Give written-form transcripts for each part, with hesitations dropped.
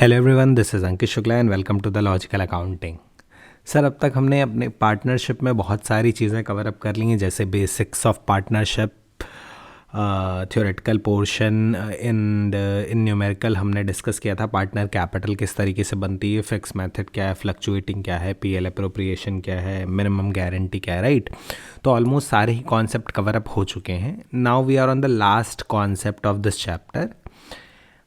Hello everyone, this is Ankit Shukla and welcome to the logical accounting. Sir, अब तक हमने अपने पार्टनरशिप में बहुत सारी चीज़ें कवर अप कर ली हैं, जैसे basics of partnership, theoretical portion, in numerical हमने डिस्कस किया था पार्टनर कैपिटल किस तरीके से बनती है, फिक्स मेथड क्या है, फ्लक्चुएटिंग क्या है, पीएल अप्रोप्रिएशन क्या है, मिनिमम गारंटी क्या है, राइट। तो ऑलमोस्ट सारे ही कॉन्सेप्ट कवर अप हो चुके हैं। Now we are on the last concept of this chapter,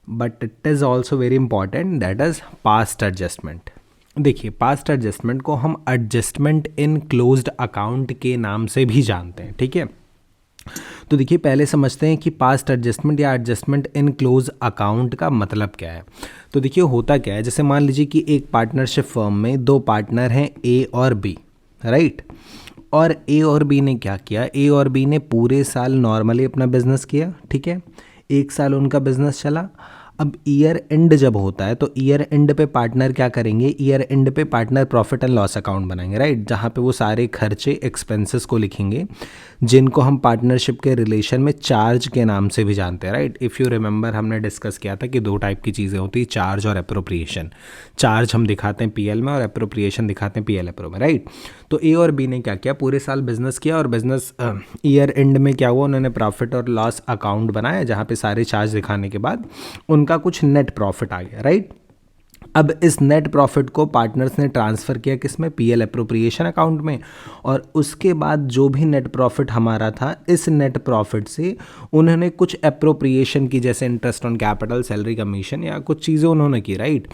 but it is also very important, that is past adjustment. देखिए, पास्ट एडजस्टमेंट को हम एडजस्टमेंट इन क्लोज्ड अकाउंट के नाम से भी जानते हैं, ठीक है। तो देखिए, पहले समझते हैं कि पास्ट एडजस्टमेंट या एडजस्टमेंट इन क्लोज अकाउंट का मतलब क्या है। तो देखिए, होता क्या है, जैसे मान लीजिए कि एक पार्टनरशिप फर्म में दो पार्टनर हैं, ए और बी, राइट। और ए और बी ने क्या किया, ए और बी ने पूरे साल नॉर्मली अपना बिजनेस किया, ठीक है। एक साल उनका बिजनेस चला। अब ईयर एंड जब होता है तो ईयर एंड पे पार्टनर क्या करेंगे, ईयर एंड पे partner profit and loss account बनाएंगे, राइट, जहाँ पे वो सारे खर्चे एक्सपेंसेस को लिखेंगे, जिनको हम पार्टनरशिप के रिलेशन में चार्ज के नाम से भी जानते हैं, राइट। इफ़ यू रिमेंबर, हमने डिस्कस किया था कि दो टाइप की चीज़ें होती हैं, चार्ज और अप्रोप्रिएशन। चार्ज हम दिखाते हैं पीएल में और अप्रोप्रिएशन दिखाते हैं पीएल अप्रो में, राइट। तो ए और बी ने क्या किया, पूरे साल बिजनेस किया और बिजनेस ईयर एंड में क्या हुआ, उन्होंने प्रॉफिट और लॉस अकाउंट बनाया, जहाँ पे सारे चार्ज दिखाने के बाद उनका कुछ नेट प्रॉफिट आ गया, राइट। अब इस नेट प्रॉफिट को पार्टनर्स ने ट्रांसफ़र किया किसमें, पीएल अप्रोप्रिएशन अकाउंट में। और उसके बाद जो भी नेट प्रॉफिट हमारा था, इस नेट प्रॉफिट से उन्होंने कुछ अप्रोप्रिएशन की, जैसे interest on capital, salary commission या कुछ चीज़ें उन्होंने की, राइट।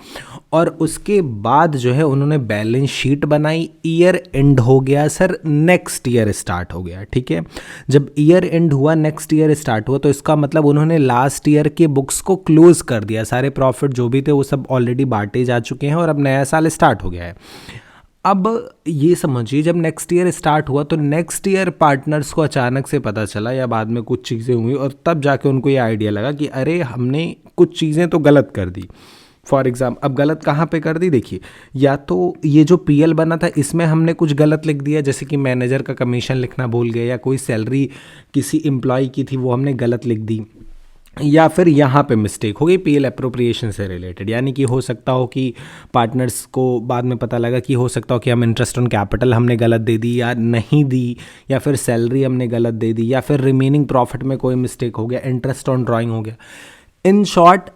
और उसके बाद जो है उन्होंने बैलेंस शीट बनाई। ईयर एंड हो गया सर, नेक्स्ट ईयर स्टार्ट हो गया, ठीक है। जब ईयर एंड हुआ, नेक्स्ट ईयर स्टार्ट हुआ, तो इसका मतलब उन्होंने लास्ट ईयर के बुक्स को क्लोज कर दिया। सारे प्रॉफिट जो भी थे वो सब ऑलरेडी बांटे जा चुके हैं और अब नया साल स्टार्ट हो गया है। अब ये समझिए, जब नेक्स्ट ईयर स्टार्ट हुआ तो नेक्स्ट ईयर पार्टनर्स को अचानक से पता चला या बाद में कुछ चीज़ें हुई और तब जाके उनको ये आइडिया लगा कि अरे, हमने कुछ चीज़ें तो गलत कर दी। फॉर एग्जाम्पल, अब गलत कहाँ पे कर दी, देखिए, या तो ये जो पीएल बना था इसमें हमने कुछ गलत लिख दिया, जैसे कि मैनेजर का कमीशन लिखना भूल गए, या कोई सैलरी किसी एम्प्लॉय की थी वो हमने गलत लिख दी, या फिर यहाँ पे मिस्टेक हो गई पीएल अप्रोप्रिएशन से रिलेटेड। यानी कि हो सकता हो कि पार्टनर्स को बाद में पता लगा कि हो सकता हो कि हम इंटरेस्ट ऑन कैपिटल हमने गलत दे दी या नहीं दी, या फिर सैलरी हमने गलत दे दी, या फिर रिमेनिंग प्रॉफिट में कोई मिस्टेक हो गया, इंटरेस्ट ऑन ड्राइंग हो गया। इन शॉर्ट,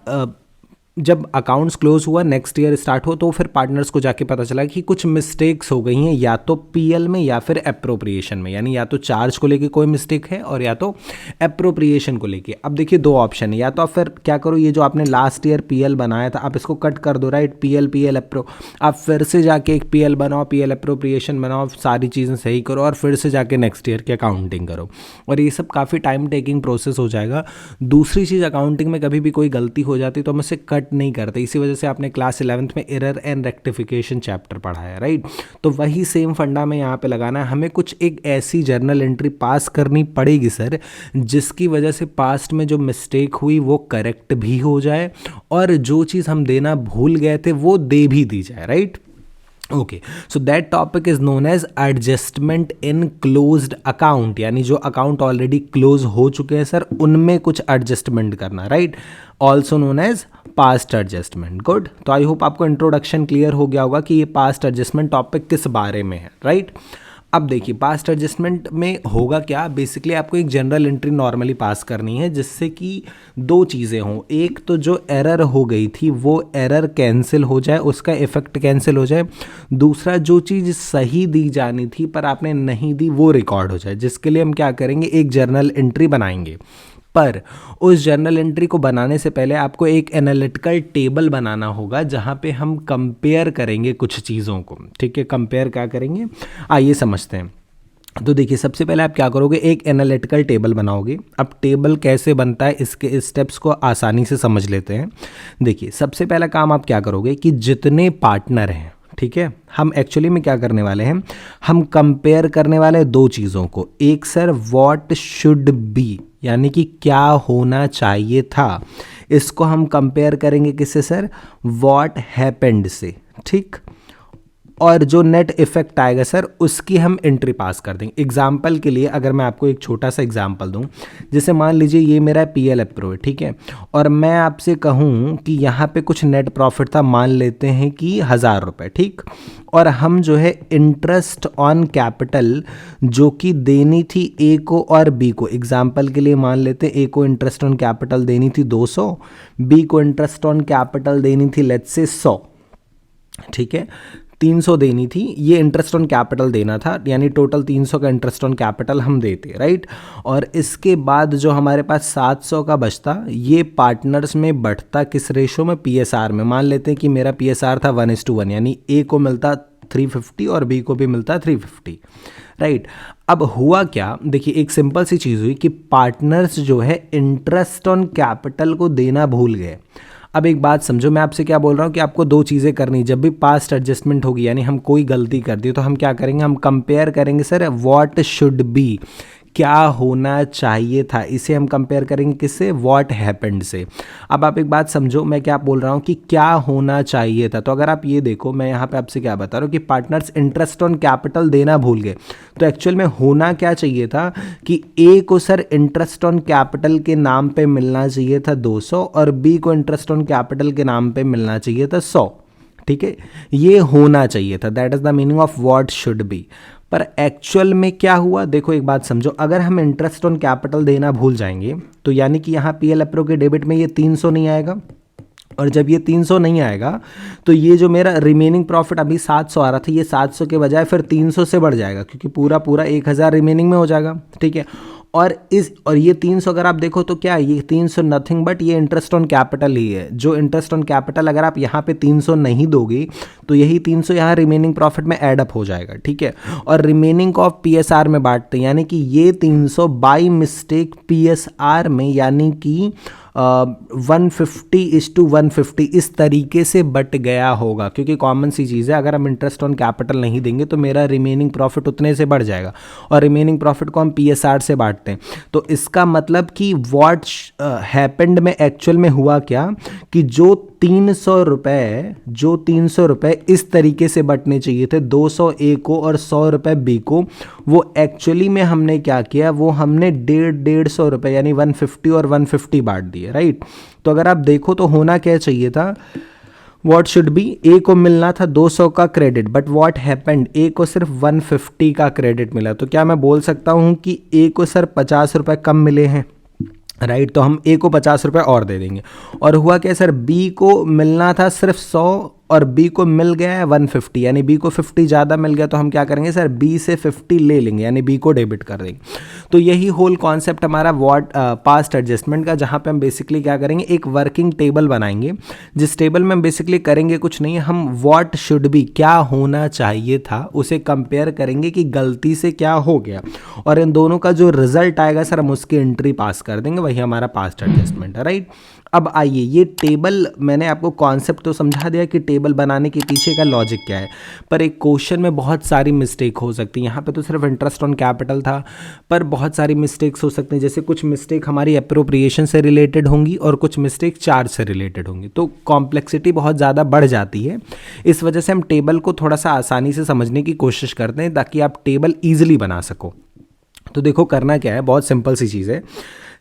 जब अकाउंट्स क्लोज हुआ, नेक्स्ट ईयर स्टार्ट हो, तो फिर पार्टनर्स को जाके पता चला कि कुछ मिस्टेक्स हो गई हैं, या तो पीएल में या फिर अप्रोप्रिएशन में। यानी या तो चार्ज को लेके कोई मिस्टेक है और या तो अप्रोप्रिएशन को लेके। अब देखिए, दो ऑप्शन है, या तो आप फिर क्या करो, ये जो आपने लास्ट ईयर पीएल बनाया था आप इसको कट कर दो, राइट, पीएल अप्रो। आप फिर से जाके एक पीएल बनाओ, पीएल अप्रोप्रिएशन बनाओ, सारी चीज़ें सही करो और फिर से जाके नेक्स्ट ईयर की अकाउंटिंग करो। और ये सब काफ़ी टाइम टेकिंग प्रोसेस हो जाएगा। दूसरी चीज़, अकाउंटिंग में कभी भी कोई गलती हो जाती तो हम उसे कट नहीं करते। इसी वजह से आपने क्लास 11th में एरर एंड रेक्टिफिकेशन चैप्टर पढ़ा है, राइट। तो वही सेम फंडा में यहाँ पे लगाना है। हमें कुछ एक ऐसी जर्नल एंट्री पास करनी पड़ेगी सर, जिसकी वजह से पास्ट में जो मिस्टेक हुई वो करेक्ट भी हो जाए और जो चीज़ हम देना भूल गए थे वो दे भी दी जाए, right. Okay, so that topic is known as adjustment in closed account. यानी जो अकाउंट ऑलरेडी क्लोज हो चुके हैं सर, उनमें कुछ एडजस्टमेंट करना, right, also known as past adjustment. Good, तो आई होप आपको इंट्रोडक्शन क्लियर हो गया होगा कि ये पास्ट एडजस्टमेंट टॉपिक किस बारे में है, राइट। अब देखिए, पास्ट एडजस्टमेंट में होगा क्या, बेसिकली आपको एक जनरल एंट्री नॉर्मली पास करनी है जिससे कि दो चीज़ें हों। एक तो जो एरर हो गई थी वो एरर कैंसिल हो जाए, उसका इफेक्ट कैंसिल हो जाए। दूसरा, जो चीज़ सही दी जानी थी पर आपने नहीं दी वो रिकॉर्ड हो जाए, जिसके लिए हम क्या करेंगे, एक जर्नल एंट्री बनाएंगे। पर उस जर्नल एंट्री को बनाने से पहले आपको एक एनालिटिकल टेबल बनाना होगा जहाँ पे हम कंपेयर करेंगे कुछ चीज़ों को, ठीक है। कंपेयर क्या करेंगे, आइए समझते हैं। तो देखिए, सबसे पहले आप क्या करोगे, एक एनालिटिकल टेबल बनाओगे। अब टेबल कैसे बनता है, इसके स्टेप्स को आसानी से समझ लेते हैं। देखिए, सबसे पहला काम आप क्या करोगे कि जितने पार्टनर हैं, ठीक है, हम एक्चुअली में क्या करने वाले हैं, हम कंपेयर करने वाले दो चीज़ों को। एक सर, व्हाट शुड बी, यानी कि क्या होना चाहिए था, इसको हम कंपेयर करेंगे किससे सर, व्हाट हैपेंड से, ठीक। और जो नेट इफेक्ट आएगा सर उसकी हम एंट्री पास कर देंगे। एग्जाम्पल के लिए अगर मैं आपको एक छोटा सा एग्जाम्पल दूं, जैसे मान लीजिए ये मेरा PL अप्रूव है, ठीक है, और मैं आपसे कहूं कि यहाँ पे कुछ नेट प्रॉफिट था, मान लेते हैं कि 1000 रुपये, ठीक, और हम जो है इंटरेस्ट ऑन कैपिटल जो कि देनी थी ए को और बी को, एग्जाम्पल के लिए मान लेते हैं ए को इंटरेस्ट ऑन कैपिटल देनी थी 200, बी को इंटरेस्ट ऑन कैपिटल देनी थी लेट्स से 100, ठीक है, 300 देनी थी, ये इंटरेस्ट ऑन कैपिटल देना था, यानी टोटल 300 का इंटरेस्ट ऑन कैपिटल हम देते, राइट। और इसके बाद जो हमारे पास 700 का बचता, ये पार्टनर्स में बढ़ता किस रेशो में, PSR में। मान लेते हैं कि मेरा PSR था 1:1, यानी ए को मिलता 350 और बी को भी मिलता 350, राइट। अब हुआ क्या, देखिए एक सिंपल सी चीज़ हुई कि पार्टनर्स जो है इंटरेस्ट ऑन कैपिटल को देना भूल गए। अब एक बात समझो, मैं आपसे क्या बोल रहा हूँ कि आपको दो चीज़ें करनी, जब भी पास्ट एडजस्टमेंट होगी यानी हम कोई गलती कर दी तो हम क्या करेंगे, हम कंपेयर करेंगे सर व्हाट शुड बी, क्या होना चाहिए था, इसे हम कंपेयर करेंगे किससे, व्हाट हैपेंड से। अब आप एक बात समझो, मैं क्या बोल रहा हूँ कि क्या होना चाहिए था, तो अगर आप ये देखो मैं यहाँ पे आपसे क्या बता रहा हूँ कि पार्टनर्स इंटरेस्ट ऑन कैपिटल देना भूल गए, तो एक्चुअल में होना क्या चाहिए था कि ए को सर इंटरेस्ट ऑन कैपिटल के नाम पे मिलना चाहिए था 200 और बी को इंटरेस्ट ऑन कैपिटल के नाम पे मिलना चाहिए था 100, ठीक है, ये होना चाहिए था, that is the meaning of what should B. पर एक्चुअल में क्या हुआ, देखो एक बात समझो, अगर हम इंटरेस्ट ऑन कैपिटल देना भूल जाएंगे तो यानी कि यहाँ PL अप्रूव के डेबिट में ये 300 नहीं आएगा, और जब ये 300 नहीं आएगा तो ये जो मेरा रिमेनिंग प्रॉफिट अभी 700 आ रहा था, ये 700 के बजाय फिर 300 से बढ़ जाएगा, क्योंकि पूरा 1000 रिमेनिंग में हो जाएगा, ठीक है। और ये 300 अगर आप देखो तो क्या है, ये 300 नथिंग बट ये इंटरेस्ट ऑन कैपिटल ही है। जो इंटरेस्ट ऑन कैपिटल अगर आप यहाँ पे 300 नहीं दोगे तो यही 300 यहाँ रिमेनिंग प्रॉफिट में ऐड अप हो जाएगा, ठीक है। और रिमेनिंग ऑफ PSR में बांटते हैं, यानी कि ये 300 बाई मिस्टेक PSR में यानी कि 150:150 इस तरीके से बट गया होगा, क्योंकि कॉमन सी चीज़ है, अगर हम इंटरेस्ट ऑन कैपिटल नहीं देंगे तो मेरा रिमेनिंग प्रॉफिट उतने से बढ़ जाएगा, और रिमेनिंग प्रॉफिट को हम PSR से बांटते हैं। तो इसका मतलब कि व्हाट हैपेंड में एक्चुअल में हुआ क्या कि जो 300 रुपये इस तरीके से बटने चाहिए थे, 200 ए को और 100 रुपये बी को, वो एक्चुअली में हमने क्या किया, वो हमने 150 रुपये यानी 150 और 150 बांट दिए, राइट। तो अगर आप देखो तो होना क्या चाहिए था, व्हाट शुड बी, ए को मिलना था 200 का क्रेडिट, बट व्हाट हैपेंड, ए को सिर्फ 150 का क्रेडिट मिला। तो क्या मैं बोल सकता हूँ कि ए को सर 50 रुपये कम मिले हैं, राइट, तो हम ए को 50 रुपये और दे देंगे। और हुआ क्या सर, बी को मिलना था सिर्फ 100 और बी को मिल गया है 150, यानी बी को 50 ज़्यादा मिल गया, तो हम क्या करेंगे सर, बी से 50 ले लेंगे, यानी बी को डेबिट कर देंगे। तो यही होल कॉन्सेप्ट हमारा पास्ट एडजस्टमेंट का, जहाँ पे हम बेसिकली क्या करेंगे, एक वर्किंग टेबल बनाएंगे, जिस टेबल में हम बेसिकली करेंगे कुछ नहीं, हम व्हाट शुड बी, क्या होना चाहिए था, उसे कंपेयर करेंगे कि गलती से क्या हो गया, और इन दोनों का जो रिजल्ट आएगा सर हम उसकी एंट्री पास कर देंगे, वही हमारा पास्ट एडजस्टमेंट है, राइट। अब आइए, ये टेबल मैंने आपको कॉन्सेप्ट तो समझा दिया कि टेबल बनाने के पीछे का लॉजिक क्या है, पर एक क्वेश्चन में बहुत सारी मिस्टेक हो सकती है। यहाँ पे तो सिर्फ इंटरेस्ट ऑन कैपिटल था, पर बहुत सारी मिस्टेक्स हो सकती हैं, जैसे कुछ मिस्टेक हमारी अप्रोप्रिएशन से रिलेटेड होंगी और कुछ मिस्टेक चार्ज से रिलेटेड होंगी, तो कॉम्प्लेक्सिटी बहुत ज़्यादा बढ़ जाती है। इस वजह से हम टेबल को थोड़ा सा आसानी से समझने की कोशिश करते हैं ताकि आप टेबल ईजिली बना सको। तो देखो करना क्या है, बहुत सिंपल सी चीज़ है।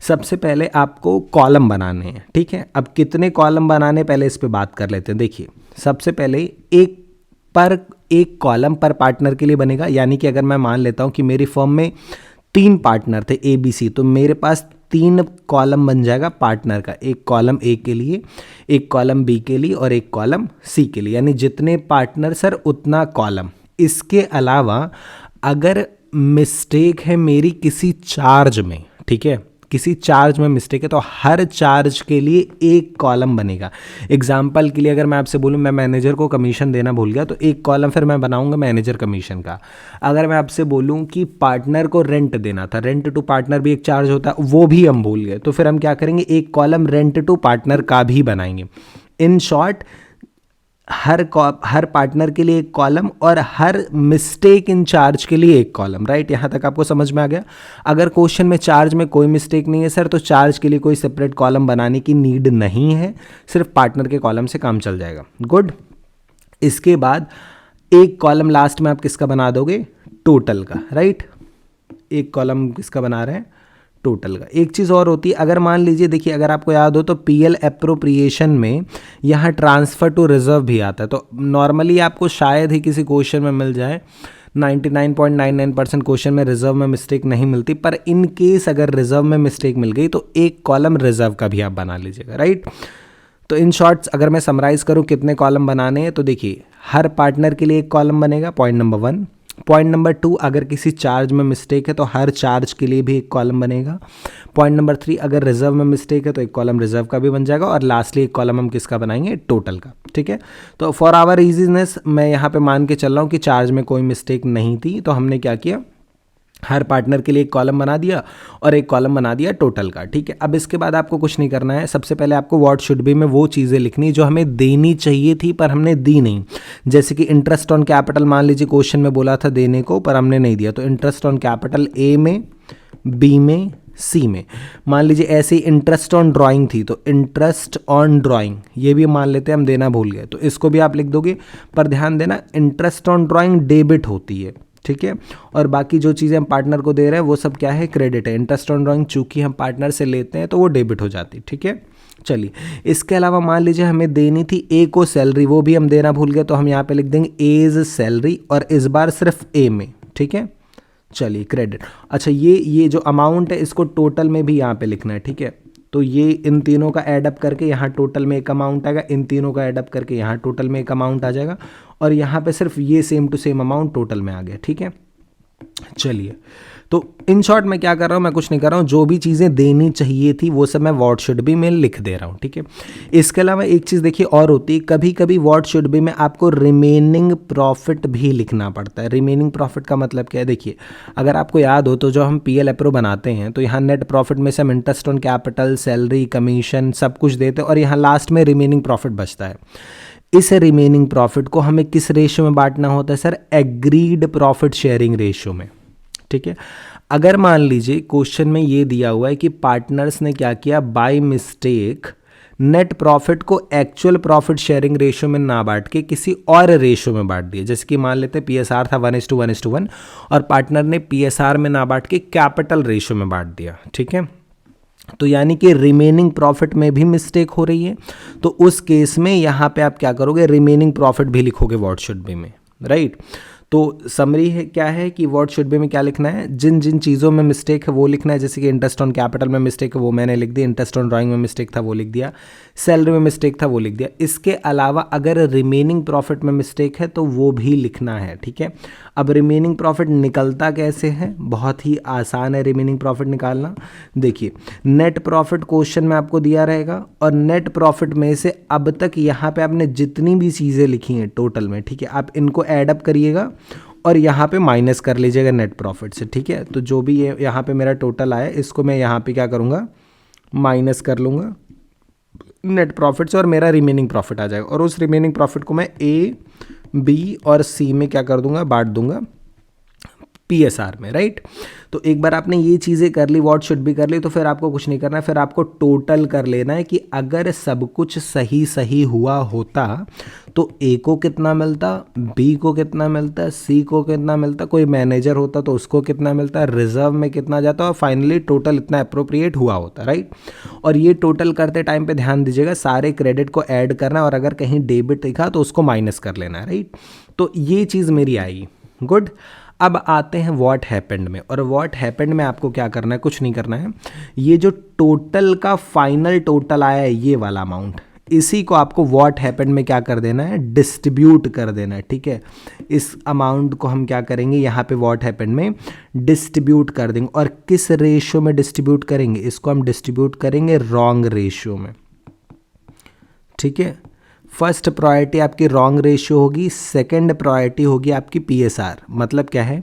सबसे पहले आपको कॉलम बनाने हैं, ठीक है। अब कितने कॉलम बनाने, पहले इस पे बात कर लेते हैं। देखिए सबसे पहले एक कॉलम पर पार्टनर के लिए बनेगा, यानी कि अगर मैं मान लेता हूं कि मेरी फर्म में 3 पार्टनर थे ABC, तो मेरे पास 3 कॉलम बन जाएगा पार्टनर का, एक कॉलम A के लिए, एक कॉलम B के लिए और एक कॉलम C के लिए, यानी जितने पार्टनर सर उतना कॉलम। इसके अलावा अगर मिस्टेक है मेरी किसी चार्ज में, ठीक है, किसी चार्ज में मिस्टेक है तो हर चार्ज के लिए एक कॉलम बनेगा। एग्जाम्पल के लिए अगर मैं आपसे बोलूँ मैं मैनेजर को कमीशन देना भूल गया तो एक कॉलम फिर मैं बनाऊंगा मैनेजर कमीशन का। अगर मैं आपसे बोलूँ कि पार्टनर को रेंट देना था, रेंट टू पार्टनर भी एक चार्ज होता है, वो भी हम भूल गए, तो फिर हम क्या करेंगे, एक कॉलम रेंट टू पार्टनर का भी बनाएंगे। इन शॉर्ट हर पार्टनर के लिए एक कॉलम और हर मिस्टेक इन चार्ज के लिए एक कॉलम, राइट। यहाँ तक आपको समझ में आ गया। अगर क्वेश्चन में चार्ज में कोई मिस्टेक नहीं है सर तो चार्ज के लिए कोई सेपरेट कॉलम बनाने की नीड नहीं है, सिर्फ पार्टनर के कॉलम से काम चल जाएगा। गुड। इसके बाद एक कॉलम लास्ट में आप किसका बना दोगे, टोटल का, राइट। एक कॉलम किसका बना रहे हैं, टोटल का। एक चीज़ और होती है, अगर मान लीजिए, देखिए अगर आपको याद हो तो पीएल एप्रोप्रिएशन में यहाँ ट्रांसफ़र टू रिजर्व भी आता है। तो नॉर्मली आपको शायद ही किसी क्वेश्चन में मिल जाए, 99.99% क्वेश्चन में रिजर्व में मिस्टेक नहीं मिलती, पर इन केस अगर रिजर्व में मिस्टेक मिल गई तो एक कॉलम रिजर्व का भी आप बना लीजिएगा, राइट। तो इन शॉर्ट्स अगर मैं समराइज़ करूँ कितने कॉलम बनाने हैं, तो देखिए हर पार्टनर के लिए एक कॉलम बनेगा, पॉइंट नंबर 1। पॉइंट नंबर 2, अगर किसी चार्ज में मिस्टेक है तो हर चार्ज के लिए भी एक कॉलम बनेगा। पॉइंट नंबर 3, अगर रिजर्व में मिस्टेक है तो एक कॉलम रिजर्व का भी बन जाएगा। और लास्टली एक कॉलम हम किसका बनाएंगे, टोटल का, ठीक है। तो फॉर आवर इजीनेस मैं यहाँ पे मान के चल रहा हूँ कि चार्ज में कोई मिस्टेक नहीं थी, तो हमने क्या किया, हर पार्टनर के लिए एक कॉलम बना दिया और एक कॉलम बना दिया टोटल का, ठीक है। अब इसके बाद आपको कुछ नहीं करना है, सबसे पहले आपको व्हाट शुड बी में वो चीज़ें लिखनी जो हमें देनी चाहिए थी पर हमने दी नहीं। जैसे कि इंटरेस्ट ऑन कैपिटल, मान लीजिए क्वेश्चन में बोला था देने को पर हमने नहीं दिया, तो इंटरेस्ट ऑन कैपिटल ए में, बी में, सी में। मान लीजिए ऐसे ही इंटरेस्ट ऑन ड्राइंग थी, तो इंटरेस्ट ऑन ड्राइंग ये भी मान लेते हैं हम देना भूल गए, तो इसको भी आप लिख दोगे। पर ध्यान देना, इंटरेस्ट ऑन ड्राइंग डेबिट होती है, ठीक है। और बाकी जो चीज़ें हम पार्टनर को दे रहे हैं वो सब क्या है, क्रेडिट है। इंटरेस्ट ऑन ड्राइंग चूंकि हम पार्टनर से लेते हैं तो वो डेबिट हो जाती है, ठीक है। चलिए, इसके अलावा मान लीजिए हमें देनी थी ए को सैलरी, वो भी हम देना भूल गए, तो हम यहाँ पे लिख देंगे एज सैलरी, और इस बार सिर्फ ए में, ठीक है। चलिए, क्रेडिट। अच्छा, ये जो अमाउंट है इसको टोटल में भी यहाँ पे लिखना है, ठीक है। तो ये इन तीनों का ऐडअप करके यहाँ टोटल में एक अमाउंट आएगा, इन तीनों का ऐडअप करके यहाँ टोटल में एक अमाउंट आ जाएगा, और यहाँ पे सिर्फ ये same to same amount total में आ गया, ठीक है। चलिए, तो इन शॉर्ट मैं क्या कर रहा हूँ, मैं कुछ नहीं कर रहा हूँ, जो भी चीज़ें देनी चाहिए थी वो सब मैं व्हाट शुड बी में लिख दे रहा हूँ, ठीक है। इसके अलावा एक चीज़ देखिए और होती है, कभी कभी व्हाट शुड बी में आपको रिमेनिंग प्रॉफिट भी लिखना पड़ता है। रिमेनिंग प्रॉफिट का मतलब क्या है, देखिए अगर आपको याद हो तो जो हम पीएल एप्रो बनाते हैं तो यहाँ नेट प्रॉफिट में से हम interest on capital, salary, commission सब कुछ देते हैं, और यहाँ लास्ट में रिमेनिंग प्रॉफिट बचता है। इस रिमेनिंग प्रॉफिट को हमें किस रेशियो में बांटना होता है sir, agreed profit sharing ratio में, ठीक है। अगर मान लीजिए क्वेश्चन में ये दिया हुआ है कि पार्टनर्स ने क्या किया, बाय मिस्टेक नेट प्रॉफिट को एक्चुअल प्रॉफिट शेयरिंग रेशियो में ना बांट के किसी और रेशियो में बांट दिया, जैसे कि मान लेते हैं पीएसआर था 1:1:1 और पार्टनर ने पीएसआर में ना बांट के कैपिटल रेशियो में बांट दिया, ठीक है। तो यानी कि रिमेनिंग प्रॉफिट में भी मिस्टेक हो रही है, तो उस केस में यहाँ पे आप क्या करोगे, रिमेनिंग प्रॉफिट भी लिखोगे व्हाट शुड बी में, राइट। तो समरी है क्या है कि व्हाट शुड बी में क्या लिखना है, जिन जिन चीज़ों में मिस्टेक है वो लिखना है। जैसे कि इंटरेस्ट ऑन कैपिटल में मिस्टेक है वो मैंने लिख दिया, इंटरेस्ट ऑन ड्राइंग में मिस्टेक था वो लिख दिया, सैलरी में मिस्टेक था वो लिख दिया। इसके अलावा अगर रिमेनिंग प्रॉफिट में मिस्टेक है तो वो भी लिखना है, ठीक है। अब रिमेनिंग प्रॉफिट निकलता कैसे है, बहुत ही आसान है रिमेनिंग प्रॉफिट निकालना। देखिए, नेट प्रॉफिट क्वेश्चन में आपको दिया रहेगा, और नेट प्रॉफिट में से अब तक यहाँ पे आपने जितनी भी चीज़ें लिखी हैं टोटल में, ठीक है, आप इनको ऐड अप करिएगा और यहाँ पे माइनस कर लीजिएगा नेट प्रॉफिट से, ठीक है। तो जो भी ये यहाँ पे मेरा टोटल आया इसको मैं यहाँ पे क्या करूँगा, माइनस कर लूँगा नेट प्रॉफिट से, और मेरा रिमेनिंग प्रॉफिट आ जाएगा। और उस रिमेनिंग प्रॉफिट को मैं ए, बी और सी में क्या कर दूंगा, बांट दूंगा पीएसआर में, राइट। तो एक बार आपने ये चीज़ें कर ली, व्हाट शुड बी कर ली, तो फिर आपको कुछ नहीं करना है, फिर आपको टोटल कर लेना है कि अगर सब कुछ सही सही हुआ होता तो ए को कितना मिलता, बी को कितना मिलता, सी को कितना मिलता, कोई मैनेजर होता तो उसको कितना मिलता, रिजर्व में कितना जाता, और फाइनली टोटल इतना अप्रोप्रिएट हुआ होता, राइट। और ये टोटल करते टाइम पे ध्यान दीजिएगा सारे क्रेडिट को ऐड करना, और अगर कहीं डेबिट दिखा तो उसको माइनस कर लेना, राइट। तो ये चीज़ मेरी आई, गुड। अब आते हैं व्हाट हैपेंड में, और व्हाट हैपेंड में आपको क्या करना है, कुछ नहीं करना है। ये जो टोटल का फाइनल टोटल आया है ये वाला अमाउंट, इसी को आपको व्हाट हैपेंड में क्या कर देना है, डिस्ट्रीब्यूट कर देना है, ठीक है। इस अमाउंट को हम क्या करेंगे यहाँ पे व्हाट हैपेंड में डिस्ट्रीब्यूट कर देंगे, और किस रेशियो में डिस्ट्रीब्यूट करेंगे, इसको हम डिस्ट्रीब्यूट करेंगे रॉन्ग रेशियो में, ठीक है। फर्स्ट प्रायोरिटी आपकी रॉन्ग रेशियो होगी, सेकंड प्रायोरिटी होगी आपकी पीएसआर। मतलब क्या है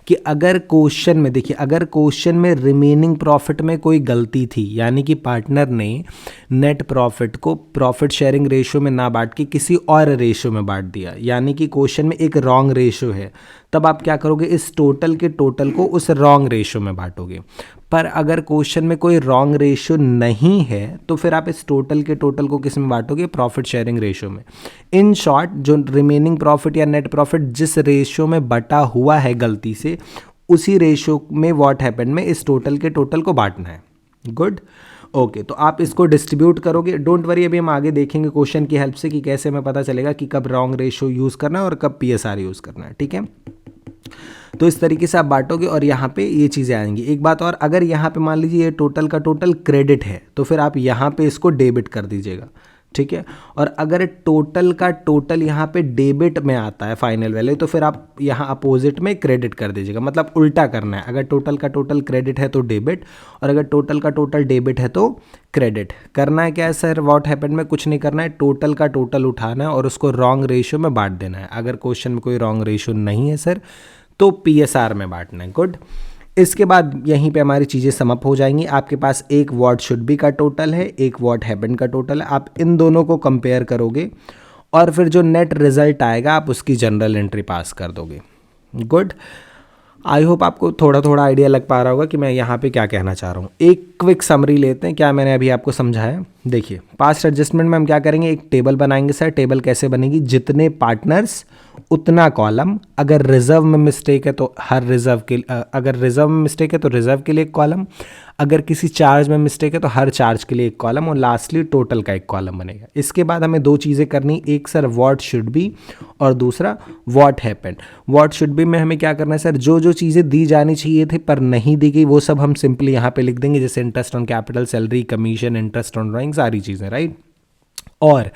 कि अगर क्वेश्चन में देखिए, अगर क्वेश्चन में रिमेनिंग प्रॉफिट में कोई गलती थी, यानी कि पार्टनर ने नेट प्रॉफिट को प्रॉफिट शेयरिंग रेशियो में ना बांट के किसी और रेशियो में बांट दिया, यानी कि क्वेश्चन में एक रॉन्ग रेशियो है, तब आप क्या करोगे, इस टोटल के टोटल को उस रॉन्ग रेशियो में बांटोगे। पर अगर क्वेश्चन में कोई रॉन्ग रेशियो नहीं है तो फिर आप इस टोटल के टोटल को किस में बांटोगे, प्रॉफिट शेयरिंग रेशियो में। इन शॉर्ट जो रिमेनिंग प्रॉफिट या नेट प्रॉफिट जिस रेशियो में बटा हुआ है गलती से, उसी रेशियो में व्हाट हैपेंड में इस टोटल के टोटल को बांटना है। गुड, ओके, तो आप इसको डिस्ट्रीब्यूट करोगे। डोंट वरी, अभी हम आगे देखेंगे क्वेश्चन की हेल्प से कि कैसे हमें पता चलेगा कि कब रॉन्ग रेशियो यूज़ करना है और कब PSR यूज़ करना है, ठीक है। तो इस तरीके से आप बांटोगे और यहाँ पे ये चीज़ें आएंगी। एक बात और, अगर यहाँ पे मान लीजिए ये टोटल का टोटल क्रेडिट है तो फिर आप यहाँ पे इसको डेबिट कर दीजिएगा, ठीक है। और अगर टोटल का टोटल यहाँ पे डेबिट में आता है फाइनल वैल्यू, तो फिर आप यहाँ अपोजिट में क्रेडिट कर दीजिएगा, मतलब उल्टा करना है। अगर टोटल का टोटल क्रेडिट है तो डेबिट, और अगर टोटल का टोटल डेबिट है तो क्रेडिट। करना है क्या है सर, व्हाट हैपेंड में कुछ नहीं करना है, टोटल का टोटल उठाना है और उसको रॉन्ग रेशियो में बांट देना है। अगर क्वेश्चन में कोई रॉन्ग रेशियो नहीं है सर तो PSR में बांटना है। गुड, इसके बाद यहीं पे हमारी चीज़ें समाप्त हो जाएंगी। आपके पास एक व्हाट शुड बी का टोटल है, एक व्हाट हैपेंड का टोटल है। आप इन दोनों को कंपेयर करोगे और फिर जो नेट रिजल्ट आएगा आप उसकी जनरल एंट्री पास कर दोगे। गुड, आई होप आपको थोड़ा थोड़ा आइडिया लग पा रहा होगा कि मैं यहाँ पे क्या कहना चाह रहा हूँ। एक क्विक समरी लेते हैं, क्या मैंने अभी आपको समझाया। देखिए, पास्ट एडजस्टमेंट में हम क्या करेंगे, एक टेबल बनाएंगे सर। टेबल कैसे बनेगी, जितने पार्टनर्स उतना कॉलम। अगर रिजर्व में मिस्टेक है तो हर रिजर्व के, अगर रिजर्व में मिस्टेक है तो रिजर्व के लिए एक कॉलम, अगर किसी चार्ज में मिस्टेक है तो हर चार्ज के लिए एक कॉलम, और लास्टली टोटल का एक कॉलम बनेगा। इसके बाद हमें दो चीज़ें करनी, एक सर व्हाट शुड बी और दूसरा what happened. What should B में हमें क्या करना है सर, जो जो चीज़ें दी जानी चाहिए थी पर नहीं दी गई वो सब हम सिंपली यहाँ पे लिख देंगे, जैसे interest on capital, salary, commission, interest on drawing, सारी चीज़ें, राइट। और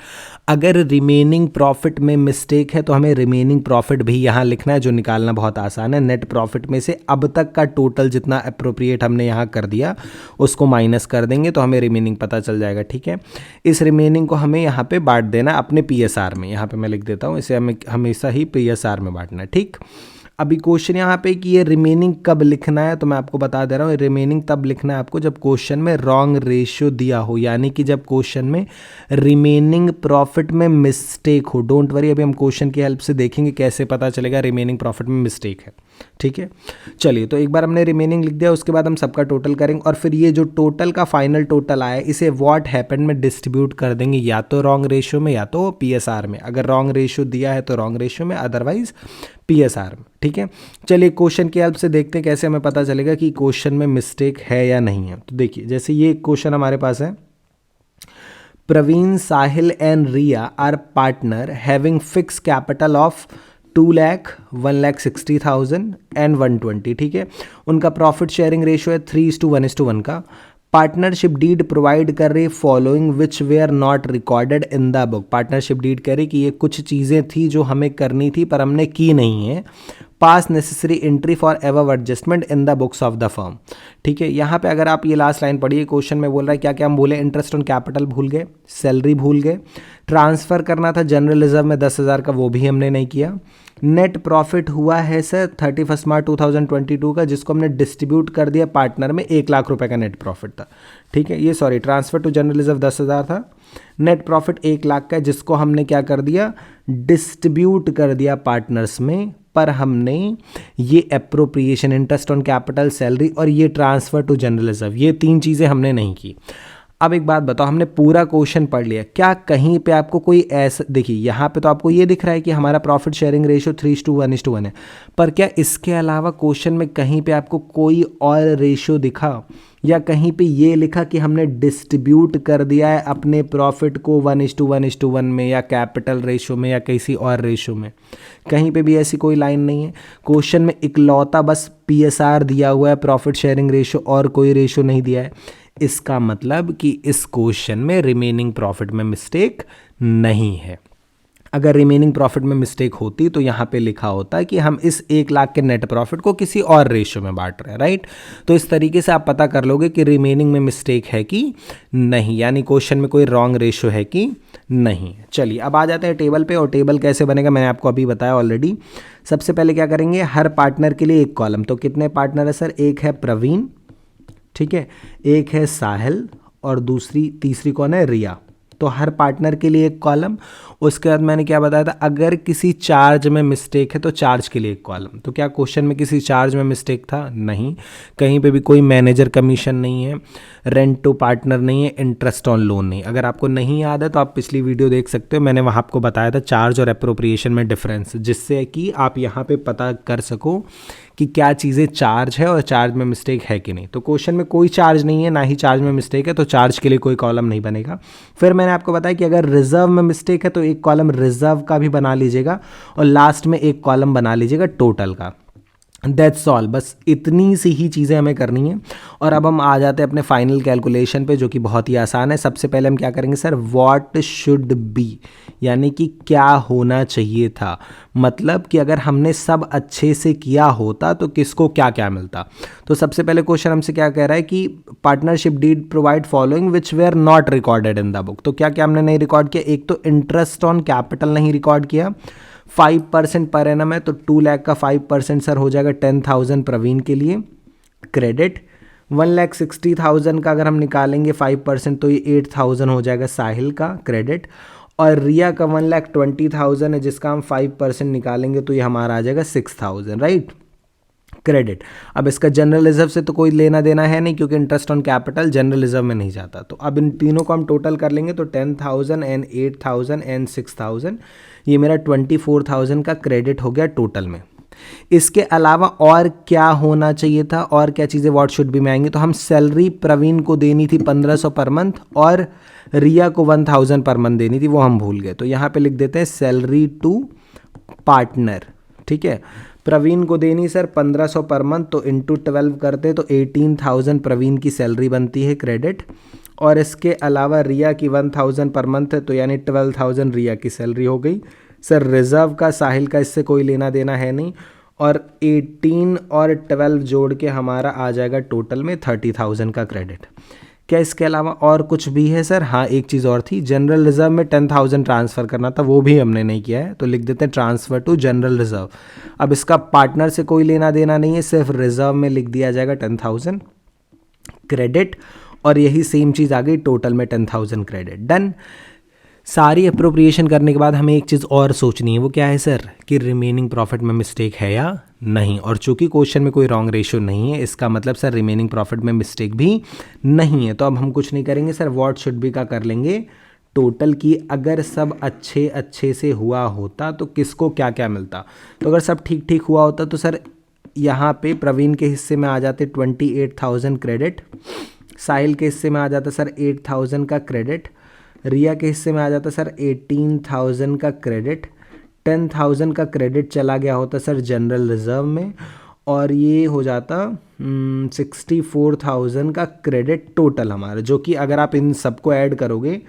अगर रिमेनिंग प्रॉफिट में मिस्टेक है तो हमें रिमेनिंग प्रॉफिट भी यहाँ लिखना है, जो निकालना बहुत आसान है। नेट प्रॉफिट में से अब तक का टोटल जितना अप्रोप्रिएट हमने यहाँ कर दिया उसको माइनस कर देंगे तो हमें रिमेनिंग पता चल जाएगा, ठीक है। इस रिमेनिंग को हमें यहाँ पे बांट देना है अपने PSR में। यहाँ पे मैं लिख देता हूँ, इसे हमें हमेशा ही PSR में बांटना है, ठीक। अभी क्वेश्चन यहाँ पे कि ये रिमेनिंग कब लिखना है, तो मैं आपको बता दे रहा हूँ, रिमेनिंग तब लिखना है आपको जब क्वेश्चन में रॉन्ग रेशियो दिया हो, यानी कि जब क्वेश्चन में रिमेनिंग प्रॉफिट में मिस्टेक हो। डोंट वरी, अभी हम क्वेश्चन की हेल्प से देखेंगे कैसे पता चलेगा रिमेनिंग प्रॉफिट में मिस्टेक है, ठीक है। चलिए, तो एक बार हमने रिमेनिंग लिख दिया, उसके बाद हम सबका टोटल करेंगे और फिर ये जो टोटल का फाइनल टोटल आया इसे व्हाट हैपेंड में डिस्ट्रीब्यूट कर देंगे, या तो रॉन्ग रेशियो में या तो PSR में। अगर रॉन्ग रेशियो दिया है तो रॉन्ग रेशियो में, अदरवाइज PSR में, ठीक है। चलिए, क्वेश्चन की हेल्प से देखते हैं कैसे हमें पता चलेगा कि क्वेश्चन में मिस्टेक है या नहीं है। तो देखिए, जैसे ये क्वेश्चन हमारे पास है, Praveen, Sahil and Riya are partner having fix capital of 2 lakh, 1,60,000 and 120, ठीक है। उनका प्रॉफिट शेयरिंग रेशियो है 3:1:1 का। पार्टनरशिप डीड प्रोवाइड कर रही following which were not recorded in the book. Partnership deed कह रही कि ये कुछ चीज़ें थी जो हमें करनी थी पर हमने की नहीं है। पास necessary entry for ever adjustment in the books of the firm, ठीक है। यहाँ पे अगर आप ये लास्ट लाइन पढ़िए, क्वेश्चन में बोल रहा है क्या क्या हम बोले, इंटरेस्ट ऑन कैपिटल भूल गए, सैलरी भूल गए, ट्रांसफ़र करना था जनरल रिजर्व में 10,000 का, वो भी हमने नहीं किया। नेट प्रॉफिट हुआ है सर 31 मार्च 2022 का, जिसको हमने डिस्ट्रीब्यूट कर दिया पार्टनर में, 1 लाख रुपए का नेट प्रॉफिट था, ठीक है। ये sorry, transfer to general reserve 10,000 था, नेट प्रॉफिट 1 लाख का, जिसको हमने क्या कर दिया, डिस्ट्रीब्यूट कर दिया पार्टनर्स में। पर हमने ये appropriation, interest on capital, salary और ये ट्रांसफ़र टू जनरल रिजर्व, ये 3 चीज़ें हमने नहीं की। अब एक बात बताओ, हमने पूरा क्वेश्चन पढ़ लिया, क्या कहीं पे आपको कोई ऐसा, देखिए यहाँ पे तो आपको ये दिख रहा है कि हमारा प्रॉफिट शेयरिंग रेशियो 3:1:1 है, पर क्या इसके अलावा क्वेश्चन में कहीं पे आपको कोई और रेशियो दिखा, या कहीं पे ये लिखा कि हमने डिस्ट्रीब्यूट कर दिया है अपने प्रॉफिट को 1:1:1 में, या कैपिटल रेशियो में, या किसी और रेशियो में? कहीं पे भी ऐसी कोई लाइन नहीं है। क्वेश्चन में इकलौता बस PSR दिया हुआ है, प्रॉफिट शेयरिंग रेशियो, और कोई रेशियो नहीं दिया है। इसका मतलब कि इस क्वेश्चन में रिमेनिंग प्रॉफिट में मिस्टेक नहीं है। अगर रिमेनिंग प्रॉफिट में मिस्टेक होती तो यहाँ पे लिखा होता कि हम इस 1 लाख के नेट प्रॉफिट को किसी और रेशियो में बांट रहे हैं, राइट। तो इस तरीके से आप पता कर लोगे कि रिमेनिंग में मिस्टेक है कि नहीं, यानी क्वेश्चन में कोई रॉन्ग रेशियो है कि नहीं। चलिए, अब आ जाते हैं टेबल पे, और टेबल कैसे बनेगा मैंने आपको अभी बताया ऑलरेडी। सबसे पहले क्या करेंगे, हर पार्टनर के लिए एक कॉलम। तो कितने पार्टनर है सर, एक है प्रवीण, ठीक है, एक है साहिल, और तीसरी कौन है, रिया, तो हर पार्टनर के लिए एक कॉलम। उसके बाद मैंने क्या बताया था, अगर किसी चार्ज में मिस्टेक है तो चार्ज के लिए एक कॉलम। तो क्या क्वेश्चन में किसी चार्ज में मिस्टेक था? नहीं। कहीं पे भी कोई मैनेजर कमीशन नहीं है, रेंट टू पार्टनर नहीं है, इंटरेस्ट ऑन लोन नहीं। अगर आपको नहीं याद है तो आप पिछली वीडियो देख सकते हो, मैंने वहाँ आपको बताया था चार्ज और एप्रोप्रिएशन में डिफरेंस, जिससे कि आप यहाँ पे पता कर सको कि क्या चीज़ें चार्ज है और चार्ज में मिस्टेक है कि नहीं। तो क्वेश्चन में कोई चार्ज नहीं है, ना ही चार्ज में मिस्टेक है, तो चार्ज के लिए कोई कॉलम नहीं बनेगा। फिर मैंने आपको बताया कि अगर रिजर्व में मिस्टेक है तो एक कॉलम रिजर्व का भी बना लीजिएगा और लास्ट में एक कॉलम बना लीजिएगा टोटल का। दैट्स ऑल, बस इतनी सी ही चीज़ें हमें करनी है। और अब हम आ जाते हैं अपने फाइनल कैलकुलेशन पे, जो कि बहुत ही आसान है। सबसे पहले हम क्या करेंगे सर, व्हाट शुड बी, यानी कि क्या होना चाहिए था। मतलब कि अगर हमने सब अच्छे से किया होता तो किसको क्या क्या मिलता। तो सबसे पहले क्वेश्चन हमसे क्या कह रहा है कि partnership deed provide following which were not recorded in the book. तो क्या क्या हमने नहीं रिकॉर्ड किया? एक तो इंटरेस्ट ऑन कैपिटल नहीं रिकॉर्ड किया, 5% पर एनम है तो 2 लाख का 5% सर हो जाएगा 10,000 प्रवीण के लिए क्रेडिट। 1,60,000 का अगर हम निकालेंगे 5% तो ये 8,000 हो जाएगा साहिल का क्रेडिट। और रिया का 1,20,000 है जिसका हम 5% निकालेंगे तो ये हमारा आ जाएगा 6,000, राइट, क्रेडिट। अब इसका जनरल रिजर्व से तो कोई लेना देना है नहीं, क्योंकि interest on capital general reserve में नहीं जाता। तो अब इन तीनों को हम टोटल कर लेंगे तो 10,000 एंड 8,000 एंड 6,000, ये मेरा 24,000 का क्रेडिट हो गया टोटल में। इसके अलावा और क्या होना चाहिए था, और क्या चीज़ें व्हाट शुड बी में आएंगी? तो हम सैलरी प्रवीण को देनी थी 1,500 पर मंथ और रिया को 1,000 पर मंथ देनी थी, वो हम भूल गए। तो यहाँ पे लिख देते हैं सैलरी टू पार्टनर, ठीक है। प्रवीण को देनी सर 1,500 पर मंथ, तो इंटू 12 करते तो 18,000 प्रवीण की सैलरी बनती है क्रेडिट। और इसके अलावा रिया की 1,000 पर मंथ है तो यानी 12,000 रिया की सैलरी हो गई। सर रिजर्व का साहिल का इससे कोई लेना देना है नहीं, और 18 और 12 जोड़ के हमारा आ जाएगा टोटल में 30,000 का क्रेडिट। क्या इसके अलावा और कुछ भी है सर? हाँ, एक चीज़ और थी, जनरल रिजर्व में 10,000 ट्रांसफ़र करना था, वो भी हमने नहीं किया है, तो लिख देते हैं ट्रांसफ़र टू जनरल रिजर्व। अब इसका पार्टनर से कोई लेना देना नहीं है, सिर्फ रिजर्व में लिख दिया जाएगा 10,000 क्रेडिट, और यही सेम चीज़ आ गई टोटल में 10,000 क्रेडिट। डन। सारी अप्रोप्रिएशन करने के बाद हमें एक चीज़ और सोचनी है, वो क्या है सर, कि रिमेनिंग प्रॉफिट में मिस्टेक है या नहीं। और चूंकि क्वेश्चन में कोई रॉन्ग रेशियो नहीं है, इसका मतलब सर रिमेनिंग प्रॉफिट में मिस्टेक भी नहीं है। तो अब हम कुछ नहीं करेंगे सर, व्हाट शुड बी का कर लेंगे टोटल की। अगर सब अच्छे से हुआ होता तो किसको क्या क्या मिलता। तो अगर सब ठीक ठीक हुआ होता तो सर यहाँ पे प्रवीण के हिस्से में आ जाते 28,000 क्रेडिट, साहिल के हिस्से में आ जाता सर 8,000 का क्रेडिट, रिया के हिस्से में आ जाता सर 18,000 का क्रेडिट, 10,000 का क्रेडिट चला गया होता सर जनरल रिजर्व में, और ये हो जाता 64,000 का क्रेडिट टोटल हमारा, जो कि अगर आप इन सबको ऐड करोगे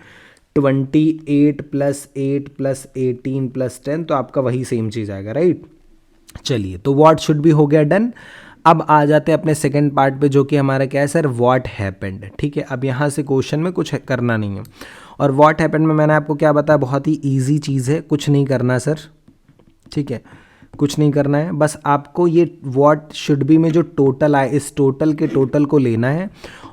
28 + 8 + 18 + 10 तो आपका वही सेम चीज़ आएगा, राइट। चलिए, तो व्हाट शुड बी हो गया डन। अब आ जाते हैं अपने सेकंड पार्ट पे, जो कि हमारा क्या है सर, व्हाट हैपेंड, ठीक है। अब यहाँ से क्वेश्चन में कुछ करना नहीं है, और व्हाट हैपेंड में मैंने आपको क्या बताया, बहुत ही इजी चीज़ है, कुछ नहीं करना सर, ठीक है, कुछ नहीं करना है। बस आपको ये व्हाट शुड बी में जो टोटल आए, इस टोटल के टोटल को लेना है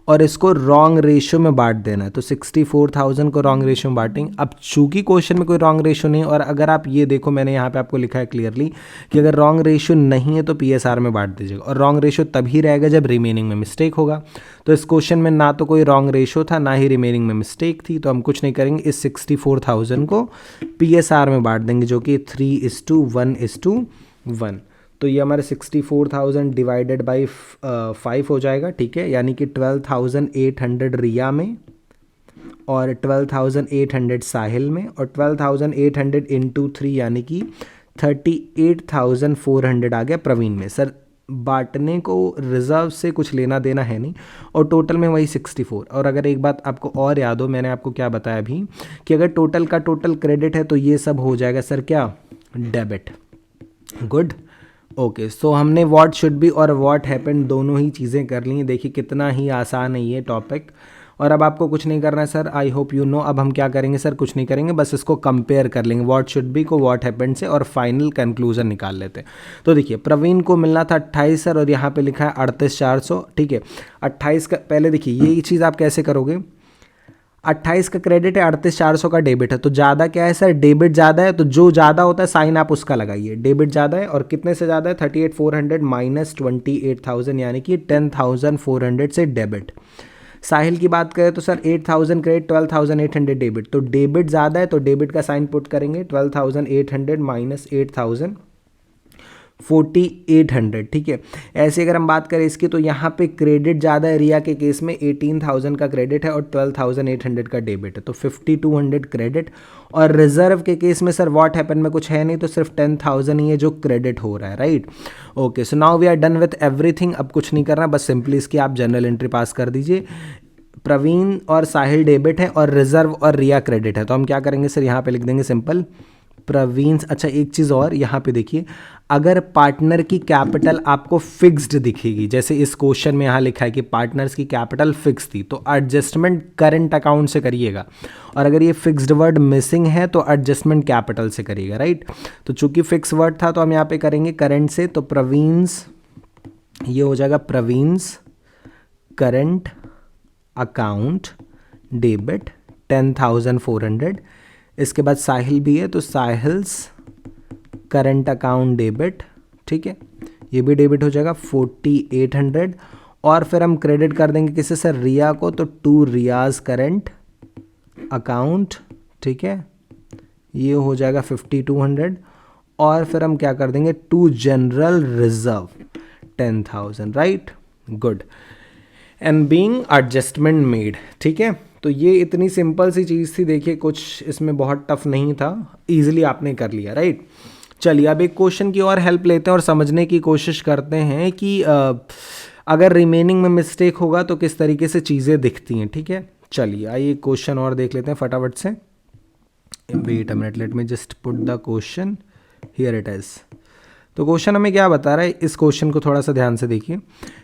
और इसको रॉन्ग रेशियो में बांट देना है। तो 64,000 को रॉन्ग रेशियो में बांटेंगे। अब चूंकि क्वेश्चन में कोई रॉन्ग रेशियो नहीं, और अगर आप ये देखो, मैंने यहाँ पे आपको लिखा है क्लियरली कि अगर रॉन्ग रेशियो नहीं है तो PSR में बांट दीजिएगा, और रॉन्ग रेशियो तभी रहेगा जब रिमेनिंग में मिस्टेक होगा। तो इस क्वेश्चन में ना तो कोई रॉन्ग रेशियो था, ना ही रिमेनिंग में मिस्टेक थी, तो हम कुछ नहीं करेंगे, इस 64,000 को PSR में बांट देंगे, जो कि 3:1:1। तो ये हमारे 64,000 डिवाइडेड बाई 5 हो जाएगा, ठीक है, यानी कि 12,800 रिया में और 12,800 साहिल में, और 12,800 इंटू 3 यानी कि 38,400 आ गया प्रवीण में। सर बांटने को रिजर्व से कुछ लेना देना है नहीं, और टोटल में वही 64। और अगर एक बात आपको और याद हो, मैंने आपको क्या बताया अभी, कि अगर टोटल का टोटल क्रेडिट है तो ये सब हो जाएगा सर क्या, डेबिट। Good, okay. सो हमने व्हाट शुड बी और व्हाट हैपेंड दोनों ही चीज़ें कर ली हैं। देखिए कितना ही आसान है ये टॉपिक, और अब आपको कुछ नहीं करना है sir, I hope you know. अब हम क्या करेंगे सर, कुछ नहीं करेंगे, बस इसको कंपेयर कर लेंगे व्हाट शुड बी को व्हाट हैपेंड से, और फाइनल कंक्लूजन निकाल लेते हैं। तो देखिए प्रवीण को मिलना था 28 सर, और यहाँ पे लिखा है 38,400, ठीक है। 28 का पहले देखिए ये चीज़ आप कैसे करोगे, 28 का क्रेडिट है, 38,400 का डेबिट है। तो ज़्यादा क्या है सर, डेबिट ज़्यादा है, तो जो ज़्यादा होता है साइन आप उसका लगाइए। डेबिट ज़्यादा है और कितने से ज़्यादा है, 38,400 माइनस 28,000 यानी कि 10,400 से डेबिट। साहिल की बात करें तो सर 8,000 क्रेडिट, 12,800 डेबिट। तो डेबिट ज़्यादा है तो डेबिट का साइन पुट करेंगे, 12,800 माइनस 8,000 4,800। ठीक है, ऐसे अगर हम बात करें इसकी तो यहाँ पे क्रेडिट ज़्यादा है, रिया के केस में 18,000 का क्रेडिट है और 12,800 का डेबिट है, तो 5,200 क्रेडिट। और रिजर्व के केस में सर व्हाट हैपन में कुछ है नहीं, तो सिर्फ 10,000 ही है जो क्रेडिट हो रहा है, right. Okay, so now we are done with everything. अब कुछ नहीं करना, बस सिंपली इसकी आप जनरल एंट्री पास कर दीजिए। प्रवीण और साहिल डेबिट है और रिजर्व और रिया क्रेडिट है, तो हम क्या करेंगे सर, यहाँ पे लिख देंगे सिंपल प्रवीण। अच्छा, एक चीज़ और यहाँ पे देखिए, अगर पार्टनर की कैपिटल आपको फिक्स्ड दिखेगी, जैसे इस क्वेश्चन में यहाँ लिखा है कि पार्टनर्स की कैपिटल फिक्स थी, तो एडजस्टमेंट करंट अकाउंट से करिएगा। और अगर ये फिक्स्ड वर्ड मिसिंग है तो एडजस्टमेंट कैपिटल से करिएगा, राइट। तो चूंकि फिक्स वर्ड था तो हम यहाँ पे करेंगे करंट से, तो प्रवीण्स, ये हो जाएगा प्रवीण्स करंट अकाउंट डेबिट 10,400। इसके बाद साहिल भी है तो साहिल्स करंट अकाउंट डेबिट, ठीक है, ये भी डेबिट हो जाएगा 4,800। और फिर हम क्रेडिट कर देंगे किसे सर, रिया को, तो 2 रियाज करंट अकाउंट, ठीक है, ये हो जाएगा 5,200। और फिर हम क्या कर देंगे, 2 general reserve 10,000, right, good. And being adjustment made, ठीक है। तो ये इतनी सिंपल सी चीज़ थी, देखिए कुछ इसमें बहुत टफ नहीं था, इजीली आपने कर लिया, राइट। चलिए अब एक क्वेश्चन की और हेल्प लेते हैं और समझने की कोशिश करते हैं कि अगर रिमेनिंग में मिस्टेक होगा तो किस तरीके से चीज़ें दिखती हैं, ठीक है। चलिए आइए क्वेश्चन और देख लेते हैं फटाफट से। Wait a minute, let me just put the question, here it is. तो क्वेश्चन हमें क्या बता रहा है, इस क्वेश्चन को थोड़ा सा ध्यान से देखिए।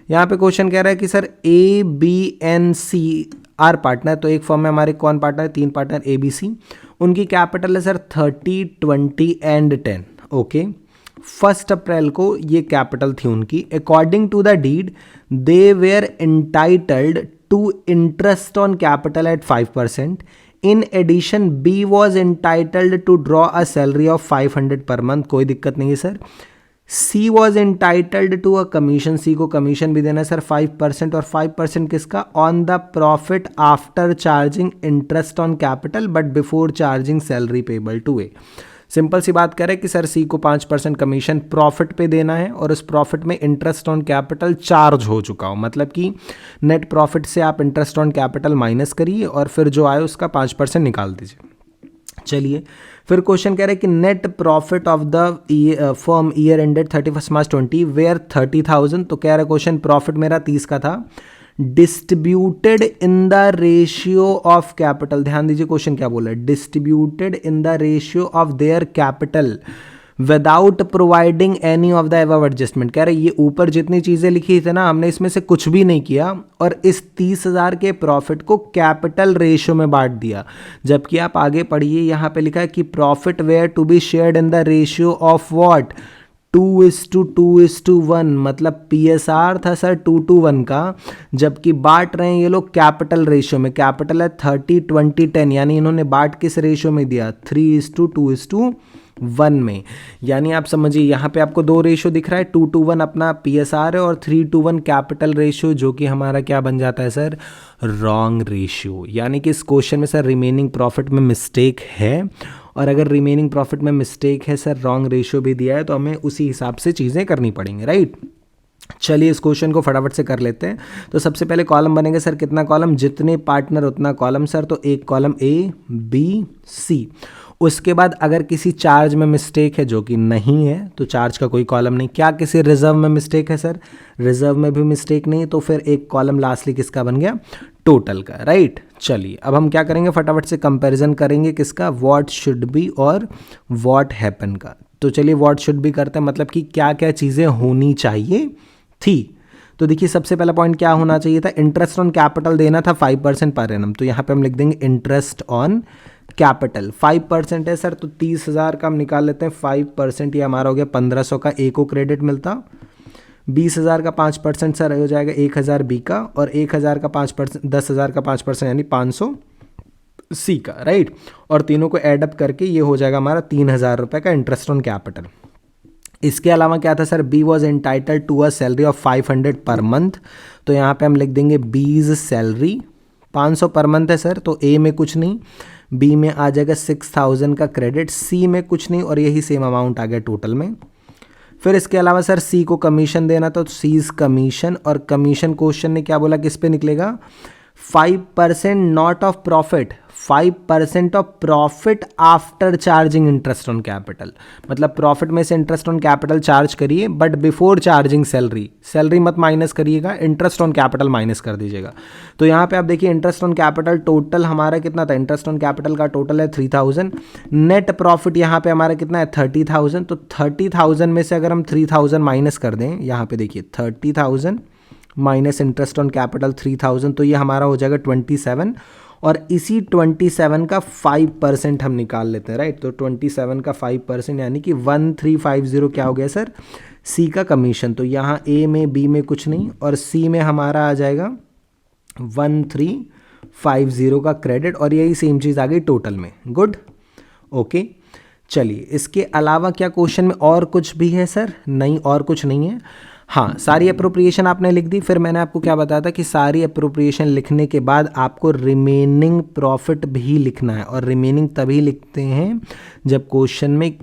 यहाँ पे क्वेश्चन कह रहा है कि सर ABNC आर पार्टनर, तो एक फॉर्म में हमारे कौन पार्टनर है, 3 पार्टनर ABC, उनकी कैपिटल है सर 30, 20 एंड 10। ओके, 1 अप्रैल को ये कैपिटल थी उनकी। According to the deed they were entitled to interest on capital at 5%। In addition B was entitled to draw a salary of 500 per month, कोई दिक्कत नहीं है sir. C was entitled to a commission, C को commission भी देना है sir 5%, और 5% किसका, on the profit after charging interest on capital but before charging salary payable to A। Simple सी बात करें कि सर C को 5% कमीशन प्रॉफिट पे देना है और उस प्रॉफिट में इंटरेस्ट ऑन कैपिटल चार्ज हो चुका हो, मतलब कि नेट प्रॉफिट से आप इंटरेस्ट ऑन कैपिटल माइनस करिए और फिर जो आए उसका 5% निकाल दीजिए। चलिए फिर क्वेश्चन कह रहे हैं कि net profit of the firm year ended 31 March 20 were 30,000। तो कह रहा है क्वेश्चन प्रॉफिट मेरा 30 का था, distributed in the ratio of capital, ध्यान दीजिए क्वेश्चन क्या बोला है, distributed in the ratio of their capital without providing any of the above adjustment. कह रहे ये ऊपर जितनी चीज़ें लिखी थी ना, हमने इसमें से कुछ भी नहीं किया और इस 30,000 के प्रॉफिट को कैपिटल रेशियो में बांट दिया। जबकि आप आगे पढ़िए, यहाँ पे लिखा है कि profit were to be shared in the ratio of what, 2:2:1, मतलब PSR था सर 2:1 का, जबकि बांट रहे हैं ये लोग कैपिटल रेशियो में। कैपिटल है 30, 20, 10, यानी इन्होंने बांट किस रेशियो में दिया, 3:2:1 में। यानी आप समझिए यहाँ पे आपको 2 रेशियो दिख रहा है, 2:1 अपना PSR है और 3:1 कैपिटल रेशियो, जो कि हमारा क्या बन जाता है सर, रॉन्ग रेशियो। यानी कि इस क्वेश्चन में सर रिमेनिंग प्रॉफिट में मिस्टेक है, और अगर रिमेनिंग प्रॉफिट में मिस्टेक है सर, रॉन्ग रेशियो भी दिया है, तो हमें उसी हिसाब से चीज़ें करनी पड़ेंगी, राइट। चलिए इस क्वेश्चन को फटाफट से कर लेते हैं। तो सबसे पहले कॉलम बनेंगे सर, कितना कॉलम, जितने पार्टनर उतना कॉलम सर, तो एक कॉलम ABC। उसके बाद अगर किसी चार्ज में मिस्टेक है, जो कि नहीं है, तो चार्ज का कोई कॉलम नहीं। क्या किसी रिजर्व में मिस्टेक है सर, रिजर्व में भी मिस्टेक नहीं, तो फिर एक कॉलम लास्टली किसका बन गया, टोटल का, राइट। चलिए अब हम क्या करेंगे, फटाफट से कंपैरिजन करेंगे किसका, व्हाट शुड बी और व्हाट हैपन का। तो चलिए व्हाट शुड बी करते हैं, मतलब कि क्या क्या चीज़ें होनी चाहिए थी। तो देखिए सबसे पहला पॉइंट क्या होना चाहिए था, इंटरेस्ट ऑन कैपिटल देना था 5% पर एनम, तो यहाँ पे हम लिख देंगे इंटरेस्ट ऑन कैपिटल 5% है सर, तो 30,000 का हम निकाल लेते हैं 5%, ये हमारा हो गया 1,500 का, ए को क्रेडिट मिलता। 20,000 का 5% सर हो जाएगा 1,000 बी का, और 1,000 का 5%, 10,000 का 5% यानी 500 सी का, राइट। और तीनों को ऐड अप करके ये हो जाएगा हमारा 3,000 रुपये का इंटरेस्ट ऑन कैपिटल। इसके अलावा क्या था sir, B was entitled to a salary of 500 per month, तो यहाँ पे हम लिख देंगे बीज सैलरी 500 पर मंथ है सर, तो ए में कुछ नहीं, बी में आ जाएगा 6,000 का क्रेडिट, सी में कुछ नहीं और यही सेम अमाउंट आ गया टोटल में। फिर इसके अलावा सर सी को कमीशन देना, तो सीज कमीशन, और कमीशन क्वेश्चन ने क्या बोला, किस पे निकलेगा, 5% not of profit, 5% of profit after charging interest on capital, मतलब प्रॉफिट में से इंटरेस्ट ऑन कैपिटल चार्ज करिए but before charging salary, salary मत माइनस करिएगा, इंटरेस्ट ऑन कैपिटल माइनस कर दीजिएगा। तो यहाँ पे आप देखिए इंटरेस्ट ऑन कैपिटल टोटल हमारा कितना था, इंटरेस्ट ऑन कैपिटल का टोटल है 3,000, नेट प्रॉफिट यहाँ पे हमारा कितना है 30,000, तो 30,000 में से अगर हम 3,000 माइनस कर दें, यहाँ पे देखिए 30,000 माइनस इंटरेस्ट ऑन कैपिटल 3,000, तो ये हमारा हो जाएगा 27, और इसी 27 का 5% हम निकाल लेते हैं, राइट। तो 27 का 5% यानी कि 1350 क्या हो गया सर, सी का कमीशन। तो यहाँ ए में बी में कुछ नहीं और सी में हमारा आ जाएगा 1350 का क्रेडिट, और यही सेम चीज़ आ गई टोटल में। Good, okay. चलिए इसके अलावा क्या क्वेश्चन में और कुछ भी है सर, नहीं और कुछ नहीं है। हाँ, सारी अप्रोप्रिएशन आपने लिख दी। फिर मैंने आपको क्या बताया था कि सारी अप्रोप्रिएशन लिखने के बाद आपको रिमेनिंग प्रॉफिट भी लिखना है, और रिमेनिंग तभी लिखते हैं जब क्वेश्चन में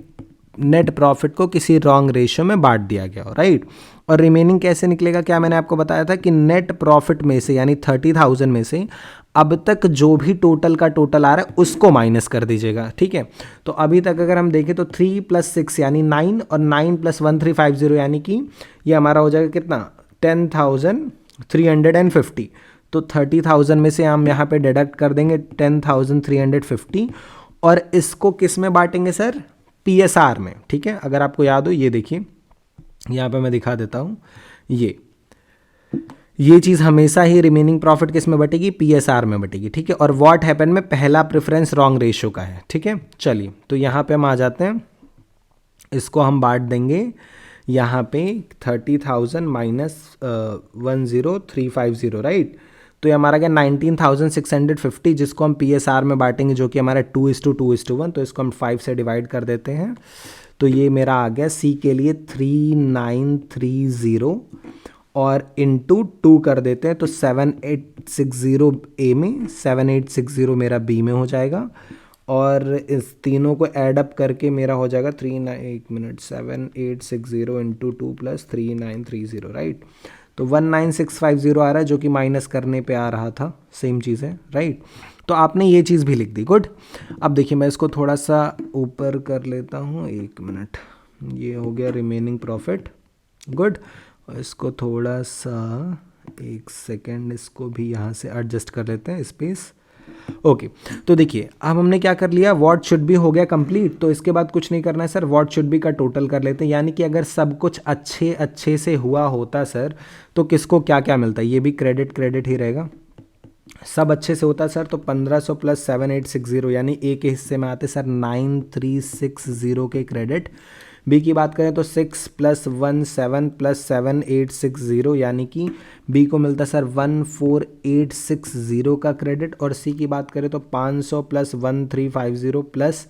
नेट प्रॉफिट को किसी रॉन्ग रेशियो में बांट दिया गया हो, राइट। और रिमेनिंग कैसे निकलेगा, क्या मैंने आपको बताया था कि नेट प्रॉफिट में से यानी 30,000 में से अब तक जो भी टोटल का टोटल आ रहा है उसको माइनस कर दीजिएगा, ठीक है। तो अभी तक अगर हम देखें तो 3 + 6 यानी 9, और 9 + 1350 यानी कि ये हमारा हो जाएगा कितना, 10,350। तो 30,000 में से हम यहाँ पे डिडक्ट कर देंगे 10,350, और इसको किस में बांटेंगे सर, PSR में, ठीक है। अगर आपको याद हो, ये देखिए यहाँ पे मैं दिखा देता हूँ, ये चीज़ हमेशा ही रिमेनिंग प्रॉफिट किस में बटेगी, PSR में बटेगी, ठीक है। और व्हाट हैपन में पहला प्रेफरेंस रॉन्ग रेशियो का है, ठीक है। चलिए तो यहाँ पे हम आ जाते हैं, इसको हम बांट देंगे यहाँ पे 30,000 माइनस 10350, राइट। तो ये हमारा क्या 19,650, जिसको हम PSR में बांटेंगे जो कि हमारा 2:2:1, तो इसको हम 5 से डिवाइड कर देते हैं। तो ये मेरा आ गया सी के लिए 3930, और इंटू 2 कर देते हैं तो 7860 ए में, 7860 मेरा बी में हो जाएगा, और इस तीनों को ऐड अप करके मेरा हो जाएगा 7860 इंटू 2 + 3930, राइट। तो 19650 आ रहा है, जो कि माइनस करने पे आ रहा था, सेम चीज़ है, राइट। तो आपने ये चीज़ भी लिख दी, गुड। अब देखिए मैं इसको थोड़ा सा ऊपर कर लेता हूँ, 1 मिनट, ये हो गया रिमेनिंग प्रॉफिट, गुड। इसको थोड़ा सा 1 सेकेंड, इसको भी यहाँ से एडजस्ट कर लेते हैं स्पेस, ओके। तो देखिए अब हमने क्या कर लिया, व्हाट शुड बी हो गया कंप्लीट। तो इसके बाद कुछ नहीं करना है सर, व्हाट शुड बी का टोटल कर लेते हैं, यानी कि अगर सब कुछ अच्छे से हुआ होता सर तो किसको क्या क्या मिलता है, ये भी क्रेडिट ही रहेगा। सब अच्छे से होता सर तो 1500 + 7860 यानी ए के हिस्से में आते सर 9360 के क्रेडिट। बी की बात करें तो 6 + 1 7 + 7860 यानी कि बी को मिलता सर 14860 का क्रेडिट। और सी की बात करें तो 500 + 1350 +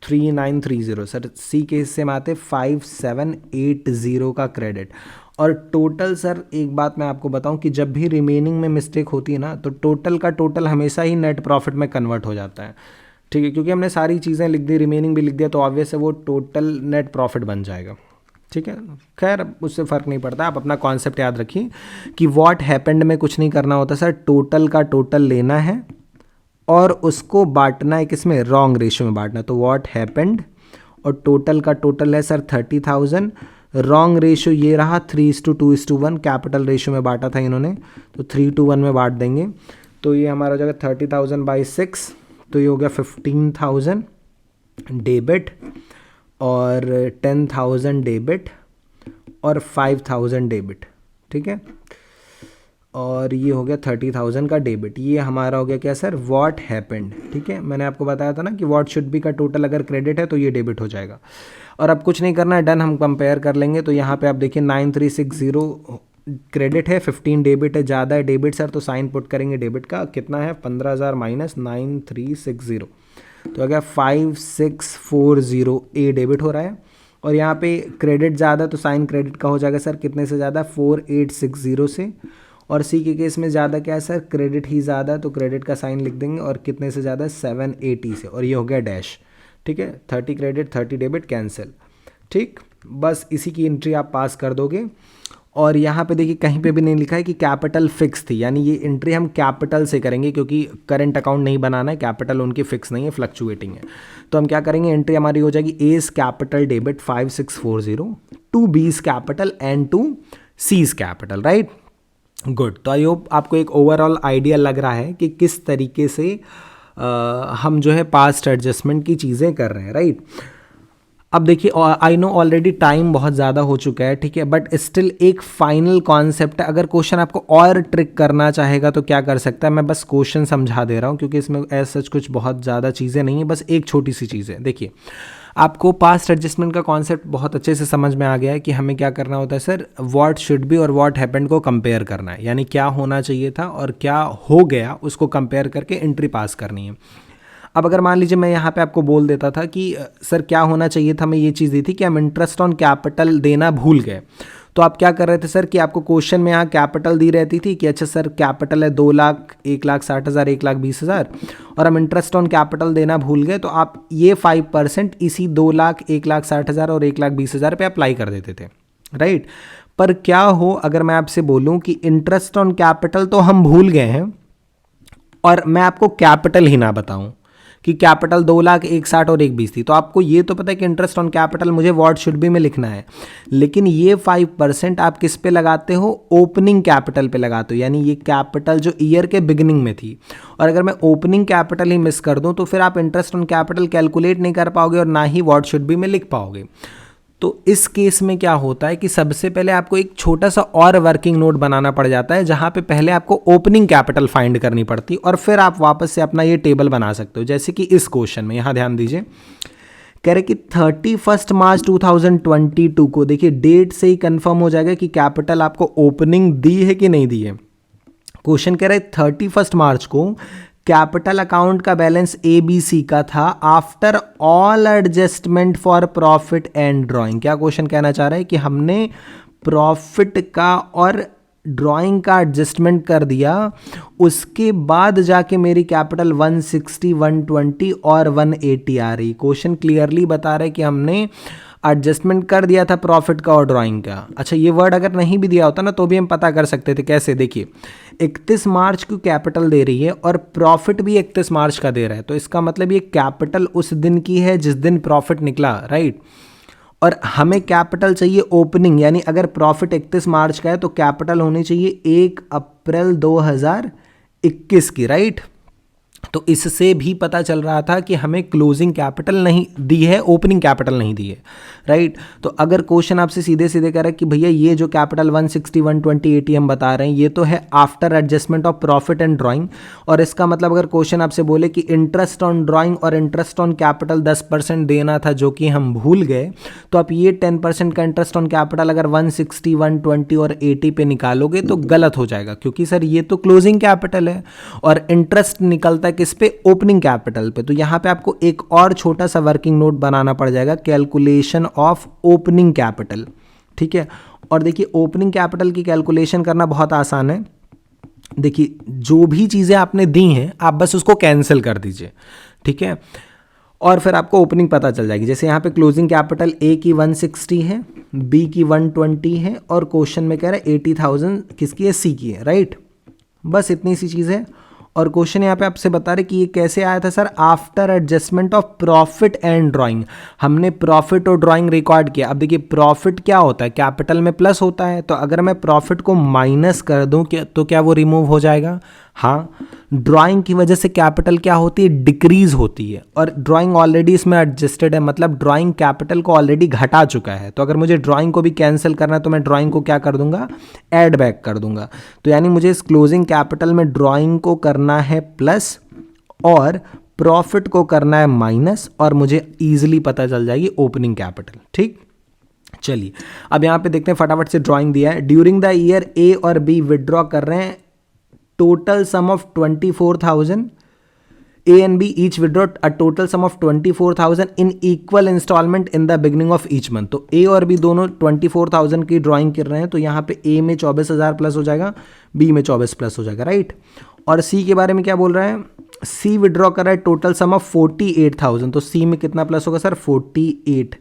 3930 सर सी के हिस्से में आते 5780 का क्रेडिट। और टोटल सर एक बात मैं आपको बताऊं कि जब भी रिमेनिंग में मिस्टेक होती है ना तो टोटल का टोटल हमेशा ही नेट प्रॉफिट में कन्वर्ट हो जाता है, ठीक है, क्योंकि हमने सारी चीज़ें लिख दी, रिमेनिंग भी लिख दिया, तो ऑब्वियस है वो टोटल नेट प्रॉफिट बन जाएगा, ठीक है। खैर उससे फ़र्क नहीं पड़ता, आप अपना कॉन्सेप्ट याद रखिए कि व्हाट हैपेंड में कुछ नहीं करना होता सर, टोटल का टोटल लेना है और उसको बांटना है किसमें, रॉन्ग रेशियो में बांटना है। तो व्हाट हैपेंड और टोटल का टोटल है सर 30,000, रॉन्ग रेशियो ये रहा 3:2:1, कैपिटल रेशियो में बांटा था इन्होंने, तो 3:1 में बांट देंगे। तो ये हमारा हो जाएगा 30,000 / 6, तो ये हो गया 15,000 डेबिट और 10,000 डेबिट और 5,000 डेबिट, ठीक है। और ये हो गया 30,000 का डेबिट। ये हमारा हो गया क्या सर, व्हाट हैपेंड, ठीक है। मैंने आपको बताया था ना कि व्हाट शुड बी का टोटल अगर क्रेडिट है तो ये डेबिट हो जाएगा। और अब कुछ नहीं करना है, डन, हम कंपेयर कर लेंगे। तो यहाँ पे आप देखिए 9360 क्रेडिट है 15, डेबिट है ज़्यादा है डेबिट सर, तो साइन पुट करेंगे डेबिट का, कितना है 15,000 माइनस 9360, तो अगर 5640 ए डेबिट हो रहा है। और यहाँ पे क्रेडिट ज़्यादा तो साइन क्रेडिट का हो जाएगा सर, कितने से ज़्यादा 4860 से। और सी के केस में ज़्यादा क्या है सर, क्रेडिट ही ज़्यादा, तो क्रेडिट का साइन लिख देंगे, और कितने से ज़्यादा 780 से, और ये हो गया डैश। ठीक है, 30 क्रेडिट 30 डेबिट कैंसिल। ठीक, बस इसी की एंट्री आप पास कर दोगे। और यहाँ पे देखिए कहीं पे भी नहीं लिखा है कि कैपिटल फिक्स थी, यानी ये एंट्री हम कैपिटल से करेंगे क्योंकि करंट अकाउंट नहीं बनाना है, कैपिटल उनकी फिक्स नहीं है, फ्लक्चुएटिंग है। तो हम क्या करेंगे, एंट्री हमारी हो जाएगी A's capital debit 5640 to B's capital and to C's capital, right. Good, तो आई होप आपको एक ओवरऑल आइडिया लग रहा है कि किस तरीके से हम जो है पास्ट एडजस्टमेंट की चीज़ें कर रहे हैं, राइट। अब देखिए, आई नो ऑलरेडी टाइम बहुत ज़्यादा हो चुका है, ठीक है, बट स्टिल एक फाइनल कॉन्सेप्ट है। अगर क्वेश्चन आपको और ट्रिक करना चाहेगा तो क्या कर सकता है, मैं बस क्वेश्चन समझा दे रहा हूँ क्योंकि इसमें ऐसा कुछ बहुत ज़्यादा चीज़ें नहीं है, बस एक छोटी सी चीज़ है। देखिए, आपको पास्ट एडजस्टमेंट का कॉन्सेप्ट बहुत अच्छे से समझ में आ गया है कि हमें क्या करना होता है सर, व्हाट शुड बी और व्हाट हैपेंड को कंपेयर करना है, यानी क्या होना चाहिए था और क्या हो गया उसको कंपेयर करके एंट्री पास करनी है। अब अगर मान लीजिए मैं यहाँ पे आपको बोल देता था कि सर क्या होना चाहिए था, मैं ये चीज़ दी थी कि हम इंटरेस्ट ऑन कैपिटल देना भूल गए, तो आप क्या कर रहे थे सर कि आपको क्वेश्चन में यहाँ कैपिटल दी रहती थी कि अच्छा सर कैपिटल है 2 लाख 1,60,000 1,20,000 और हम इंटरेस्ट ऑन कैपिटल देना भूल गए, तो आप ये 5% इसी 2 लाख 1,60,000 और 1,20,000 पे अप्लाई कर देते थे, राइट। पर क्या हो अगर मैं आपसे बोलूँ कि इंटरेस्ट ऑन कैपिटल तो हम भूल गए हैं और मैं आपको कैपिटल ही ना बताऊँ कि कैपिटल 2 लाख 1,60 और 1,20 थी, तो आपको ये तो पता है कि इंटरेस्ट ऑन कैपिटल मुझे व्हाट शुड बी में लिखना है, लेकिन ये 5% आप किस पे लगाते हो, ओपनिंग कैपिटल पे लगाते हो, यानी ये कैपिटल जो ईयर के बिगिनिंग में थी। और अगर मैं ओपनिंग कैपिटल ही मिस कर दूं तो फिर आप इंटरेस्ट ऑन कैपिटल कैलकुलेट नहीं कर पाओगे और ना ही व्हाट शुड बी में लिख पाओगे। तो इस केस में क्या होता है कि सबसे पहले आपको एक छोटा सा और वर्किंग नोट बनाना पड़ जाता है, जहां पे पहले आपको ओपनिंग कैपिटल फाइंड करनी पड़ती और फिर आप वापस से अपना ये टेबल बना सकते हो। जैसे कि इस क्वेश्चन में यहां ध्यान दीजिए, कह रहे कि 31 मार्च 2022 को, देखिए डेट से ही कंफर्म हो जाएगा कि कैपिटल आपको ओपनिंग दी है कि नहीं दी है। क्वेश्चन कह रहे 31 मार्च को कैपिटल अकाउंट का बैलेंस ABC का था after all adjustment for profit and drawing. क्या क्वेश्चन कहना चाह रहा है कि हमने प्रॉफिट का और ड्राइंग का एडजस्टमेंट कर दिया, उसके बाद जाके मेरी कैपिटल 160, 120 और 180 आ रही। क्वेश्चन क्लियरली बता रहा है कि हमने एडजस्टमेंट कर दिया था प्रॉफिट का और ड्राइंग का। अच्छा, ये वर्ड अगर नहीं भी दिया होता ना तो भी हम पता कर सकते थे। कैसे, देखिए 31 मार्च को कैपिटल दे रही है और प्रॉफिट भी 31 मार्च का दे रहा है, तो इसका मतलब ये कैपिटल उस दिन की है जिस दिन प्रॉफिट निकला, राइट। और हमें कैपिटल चाहिए ओपनिंग, यानी अगर प्रॉफिट 31 मार्च का है तो कैपिटल होनी चाहिए 1 अप्रैल 2021 की, राइट। तो इससे भी पता चल रहा था कि हमें क्लोजिंग कैपिटल नहीं दी है, ओपनिंग कैपिटल नहीं दी है, राइट। तो अगर क्वेश्चन आपसे सीधे सीधे कह रहा है कि भैया ये जो कैपिटल 160, 120, 80 हम बता रहे हैं ये तो है after adjustment of profit and drawing, और इसका मतलब अगर क्वेश्चन आपसे बोले कि इंटरेस्ट ऑन ड्राइंग और इंटरेस्ट ऑन कैपिटल 10% देना था जो कि हम भूल गए, तो आप ये 10% का इंटरेस्ट ऑन कैपिटल अगर 160, 120 और 80 पे निकालोगे तो गलत हो जाएगा, क्योंकि सर ये तो क्लोजिंग कैपिटल है और इंटरेस्ट निकलता है किस पे, ओपनिंग कैपिटल पे। तो यहां पे आपको एक और छोटा सा वर्किंग नोट बनाना पड़ जाएगा, कैलकुलेशन ऑफ ओपनिंग कैपिटल, ठीक है। और देखिए ओपनिंग कैपिटल की कैलकुलेशन करना बहुत आसान है। देखिए जो भी चीजें आपने दी हैं आप बस उसको कैंसिल कर दीजिए, ठीक है, और फिर आपको ओपनिंग पता चल जाएगी। जैसे यहाँ पे क्लोजिंग कैपिटल ए की 160 है, बी की 120 है और क्वेश्चन में कह रहा है 80,000 किसकी है, सी की है, राइट। बस इतनी सी चीज़ है। और क्वेश्चन यहाँ पे आपसे बता रहे कि ये कैसे आया था sir, after adjustment of profit and drawing. हमने प्रॉफिट और ड्राइंग रिकॉर्ड किया। अब देखिए प्रॉफिट क्या होता है, कैपिटल में प्लस होता है, तो अगर मैं प्रॉफिट को माइनस कर दूं तो क्या वो रिमूव हो जाएगा, हाँ। ड्राइंग की वजह से कैपिटल क्या होती है, डिक्रीज होती है, और ड्राइंग ऑलरेडी इसमें एडजस्टेड है, मतलब ड्राइंग कैपिटल को ऑलरेडी घटा चुका है। तो अगर मुझे ड्राइंग को भी कैंसिल करना है तो मैं ड्राइंग को क्या कर दूंगा, ऐड बैक कर दूंगा। तो यानी मुझे इस क्लोजिंग कैपिटल में ड्राइंग को करना है प्लस और प्रॉफिट को करना है माइनस, और मुझे ईजिली पता चल जाएगी ओपनिंग कैपिटल, ठीक। चलिए अब यहाँ पे देखते हैं, फटाफट से ड्राइंग दिया है। ड्यूरिंग द ईयर ए और बी विदड्रॉ कर रहे हैं total sum of 24,000। A and B each withdraw a total sum of 24,000 in equal installment in the beginning of each month। तो A और B दोनों 24,000 की ड्राइंग कर रहे हैं, तो यहाँ पे A में 24,000 प्लस हो जाएगा, B में 24 प्लस हो जाएगा, राइट। और C के बारे में क्या बोल रहा है, C विदड्रॉ कर रहा है टोटल सम ऑफ 48,000, तो C में कितना प्लस होगा सर, 48।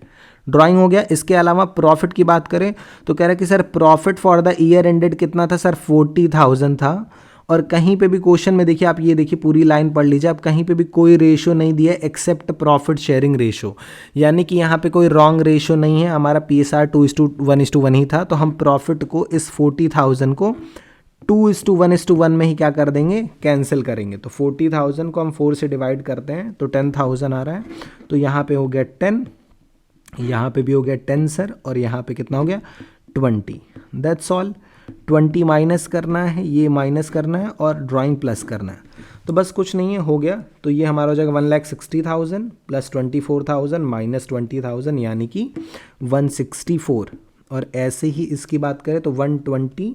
ड्राइंग हो गया। इसके अलावा प्रॉफिट की बात करें तो कह रहा है कि sir profit for the year ended कितना था सर, 40,000 था। और कहीं पे भी क्वेश्चन में देखिए, आप ये देखिए पूरी लाइन पढ़ लीजिए, आप कहीं पे भी कोई रेशो नहीं दिया एक्सेप्ट प्रॉफिट शेयरिंग रेशो, यानी कि यहाँ पे कोई रॉन्ग रेशो नहीं है। हमारा PSR 2:1:1 ही था, तो हम प्रॉफिट को इस 40,000 को 2:1:1 में ही क्या कर देंगे, कैंसिल करेंगे। तो 40,000 को हम 4 से डिवाइड करते हैं तो 10,000 आ रहा है, तो यहाँ पे हो गया 10, यहाँ पे भी हो गया 10 सर, और यहाँ पे कितना हो गया 20। That's all. 20 माइनस करना है, ये माइनस करना है और ड्राइंग प्लस करना है, तो बस कुछ नहीं है, हो गया। तो ये हमारा हो जाएगा 1,60,000 प्लस 24,000 माइनस 20,000 यानी कि 164। और ऐसे ही इसकी बात करें तो 120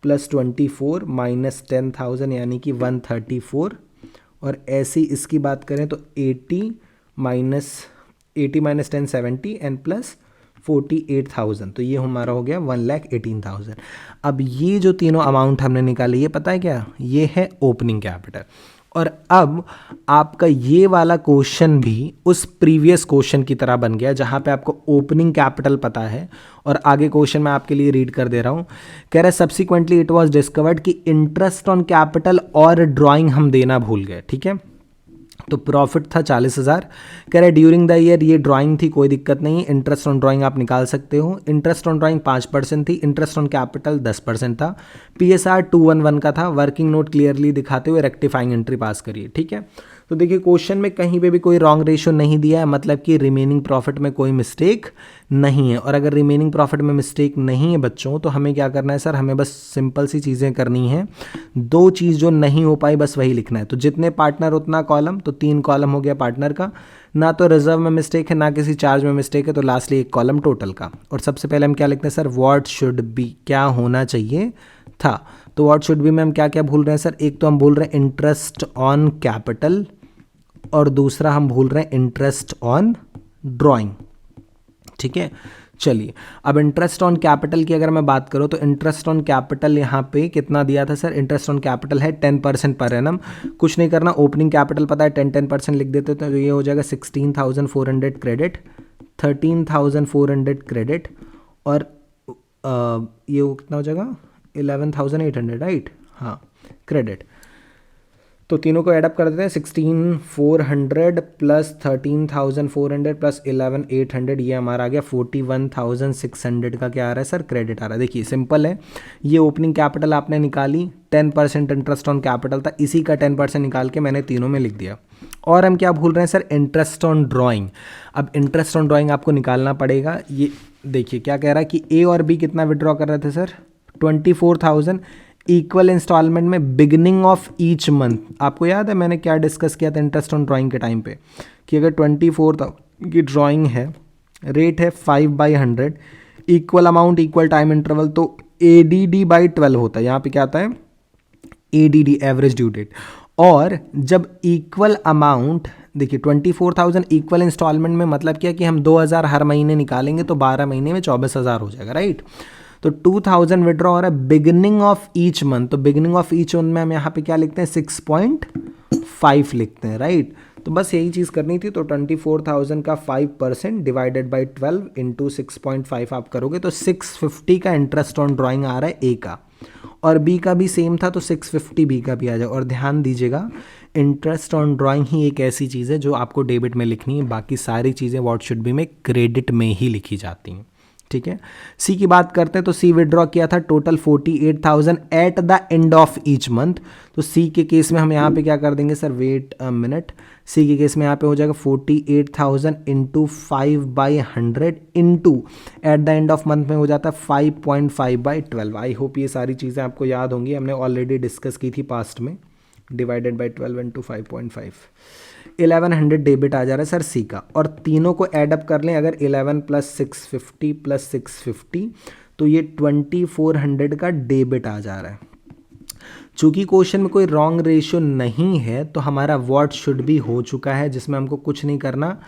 प्लस 24 माइनस 10,000 यानी कि 134। और ऐसे ही इसकी बात करें तो 80 माइनस 10 70 एंड प्लस 48,000, तो ये हमारा हो गया 1,18,000। अब ये जो तीनों अमाउंट हमने निकाली, ये पता है क्या, ये है ओपनिंग कैपिटल। और अब आपका ये वाला क्वेश्चन भी उस प्रीवियस क्वेश्चन की तरह बन गया जहाँ पे आपको ओपनिंग कैपिटल पता है। और आगे क्वेश्चन मैं आपके लिए रीड कर दे रहा हूँ, कह रहा है सब्सिक्वेंटली इट वाज डिस्कवर्ड कि इंटरेस्ट ऑन कैपिटल और ड्राइंग हम देना भूल गए, ठीक है। तो प्रॉफिट था 40,000, कह रहे ड्यूरिंग द ईयर ये ड्राइंग थी, कोई दिक्कत नहीं है, इंटरेस्ट ऑन ड्राइंग आप निकाल सकते हो। इंटरेस्ट ऑन ड्राइंग 5% थी, इंटरेस्ट ऑन कैपिटल 10% था, PSR 2:1:1 का था। वर्किंग नोट क्लियरली दिखाते हुए रेक्टिफाइंग एंट्री पास करिए, ठीक है। तो देखिए क्वेश्चन में कहीं पे भी कोई रॉन्ग रेशो नहीं दिया है, मतलब कि रिमेनिंग प्रॉफिट में कोई मिस्टेक नहीं है। और अगर रिमेनिंग प्रॉफिट में मिस्टेक नहीं है बच्चों, तो हमें क्या करना है सर, हमें बस सिंपल सी चीज़ें करनी है। 2 चीज़ जो नहीं हो पाई बस वही लिखना है। तो जितने पार्टनर उतना कॉलम, तो 3 कॉलम हो गया पार्टनर का, ना तो रिजर्व में मिस्टेक है ना किसी चार्ज में मिस्टेक है, तो लास्टली 1 कॉलम टोटल का। और सबसे पहले हम क्या लिखते हैं सर, व्हाट शुड बी, क्या होना चाहिए था। तो व्हाट शुड बी में हम क्या क्या भूल रहे हैं सर, एक तो हम भूल रहे हैं इंटरेस्ट ऑन कैपिटल, और दूसरा हम भूल रहे हैं इंटरेस्ट ऑन ड्राइंग, ठीक है। चलिए अब इंटरेस्ट ऑन कैपिटल की अगर मैं बात करूं तो इंटरेस्ट ऑन कैपिटल यहाँ पे कितना दिया था सर, इंटरेस्ट ऑन कैपिटल है 10% पर एनम। कुछ नहीं करना, ओपनिंग कैपिटल पता है 10% लिख देते, तो ये हो जाएगा 16,400 क्रेडिट, 13,400 क्रेडिट, और ये कितना हो जाएगा 11,800, राइट, हाँ क्रेडिट। तो तीनों को एडअप कर देते हैं, 16,400 प्लस 13,400 प्लस 11,800, ये हमारा आ गया 41,600 का क्या आ रहा है सर, क्रेडिट आ रहा है। देखिए सिंपल है, ये ओपनिंग कैपिटल आपने निकाली, 10% इंटरेस्ट ऑन कैपिटल था, इसी का 10% निकाल के मैंने तीनों में लिख दिया। और हम क्या भूल रहे हैं सर, इंटरेस्ट ऑन ड्राइंग। अब इंटरेस्ट ऑन ड्राइंग आपको निकालना पड़ेगा। ये देखिए क्या कह रहा है कि ए और बी कितना विड्रॉ कर रहे थे सर, 24,000 इक्वल इंस्टॉलमेंट में बिगिनिंग ऑफ ईच मंथ। आपको याद है मैंने क्या डिस्कस किया था इंटरेस्ट ऑन ड्राइंग के टाइम पे, कि अगर 24,000 की ड्राइंग है, रेट है 5/100, equal amount equal time interval, तो ADD/12 होता है। यहाँ पे क्या आता है ADD, एवरेज ड्यू डेट। और जब इक्वल अमाउंट, देखिए 24,000 इक्वल इंस्टॉलमेंट में मतलब क्या कि हम 2,000 हर महीने निकालेंगे तो 12 महीने में 24,000 हो जाएगा, राइट। तो 2,000 विड्रॉ हो रहा है बिगिनिंग ऑफ ईच मंथ, तो बिगिनिंग ऑफ ईच मंथ में हम यहाँ पे क्या लिखते हैं 6.5 लिखते हैं, राइट। तो बस यही चीज़ करनी थी। तो 24,000 का 5% डिवाइडेड बाई 12 इंटू 6.5 आप करोगे तो 650 का इंटरेस्ट ऑन ड्राइंग आ रहा है ए का, और बी का भी सेम था तो 650 बी का भी आ जाए। और ध्यान दीजिएगा इंटरेस्ट ऑन ड्राइंग ही एक ऐसी चीज़ है जो आपको डेबिट में लिखनी है, बाकी सारी चीज़ें व्हाट शुड बी में क्रेडिट में ही लिखी जाती हैं, ठीक है। सी की बात करते हैं तो सी विड्रॉ किया था total 48,000 at the end of each month. तो सी के केस में हम यहाँ पे क्या कर देंगे सर, वेट अ मिनट, सी के केस में यहाँ पे हो जाएगा 48,000 into 5/100 into at the end of month में हो जाता है 5.5/12। आई होप ये सारी चीज़ें आपको याद होंगी, हमने ऑलरेडी डिस्कस की थी पास्ट में। डिवाइडेड बाई 12 इंटू 5.5, 1100 डेबिट आ जा रहा है सर सी का, और तीनों को ऐडअप कर लें अगर 11 + 650 + 650 तो ये 2400 का डेबिट आ जा रहा है। चूंकि क्वेश्चन में कोई रॉन्ग रेशियो नहीं है तो हमारा व्हाट शुड बी हो चुका है, जिसमें हमको कुछ नहीं करना,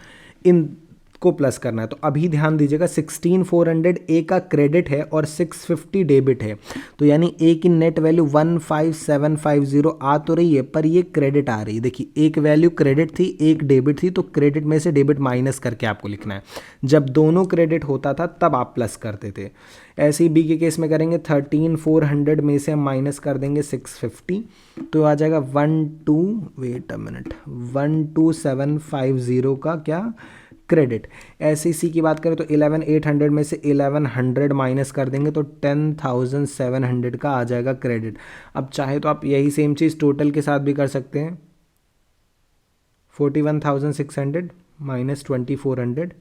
इन को प्लस करना है। तो अभी ध्यान दीजिएगा 16400 ए का क्रेडिट है और 650 डेबिट है, तो यानी ए की नेट वैल्यू 15750 आ तो रही है, पर ये क्रेडिट आ रही है। देखिए एक वैल्यू क्रेडिट थी एक डेबिट थी, तो क्रेडिट में से डेबिट माइनस करके आपको लिखना है। जब दोनों क्रेडिट होता था तब आप प्लस करते थे। ऐसे ही बी के केस में करेंगे 13400 में से हम माइनस कर देंगे 650, तो आ जाएगा 12750 का क्या क्रेडिट। ऐसे सी की बात करें तो 11800 में से 1100 माइनस कर देंगे तो 10700 का आ जाएगा क्रेडिट। अब चाहे तो आप यही सेम चीज़ टोटल के साथ भी कर सकते हैं, 41,600 माइनस 2400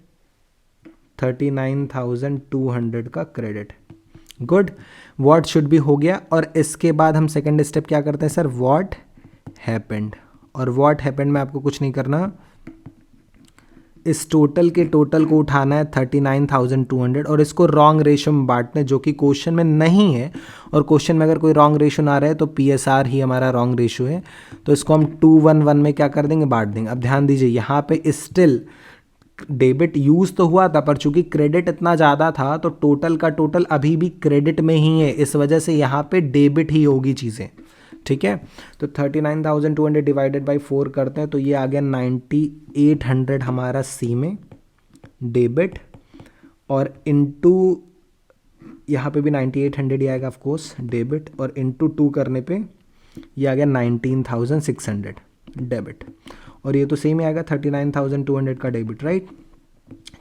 39,200 का credit. Good, what should B हो गया। और इसके बाद हम सेकेंड स्टेप क्या करते हैं सर, व्हाट हैपेंड। और व्हाट हैपेंड में आपको कुछ नहीं करना, इस टोटल के टोटल को उठाना है 39,200 और इसको रॉन्ग रेशो में बांटना है, जो कि क्वेश्चन में नहीं है। और क्वेश्चन में अगर कोई रॉन्ग रेशो ना रहे तो PSR ही हमारा रॉन्ग रेशो है, तो इसको हम 211 में क्या कर देंगे, बांट देंगे। अब ध्यान दीजिए यहाँ पे स्टिल डेबिट यूज़ तो हुआ था, पर चूंकि क्रेडिट इतना ज़्यादा था तो टोटल का टोटल अभी भी क्रेडिट में ही है, इस वजह से यहाँ पे डेबिट ही होगी चीज़ें। ठीक है, तो 39,200 डिवाइडेड बाई 4 करते हैं तो ये आ गया 9800 हमारा सी में डेबिट, और इनटू यहाँ पे भी 9800 ही आएगा ऑफकोर्स डेबिट, और इनटू 2 करने पे ये आ गया 19,600 डेबिट, और ये तो सेम ही आएगा 39,200 का डेबिट, राइट।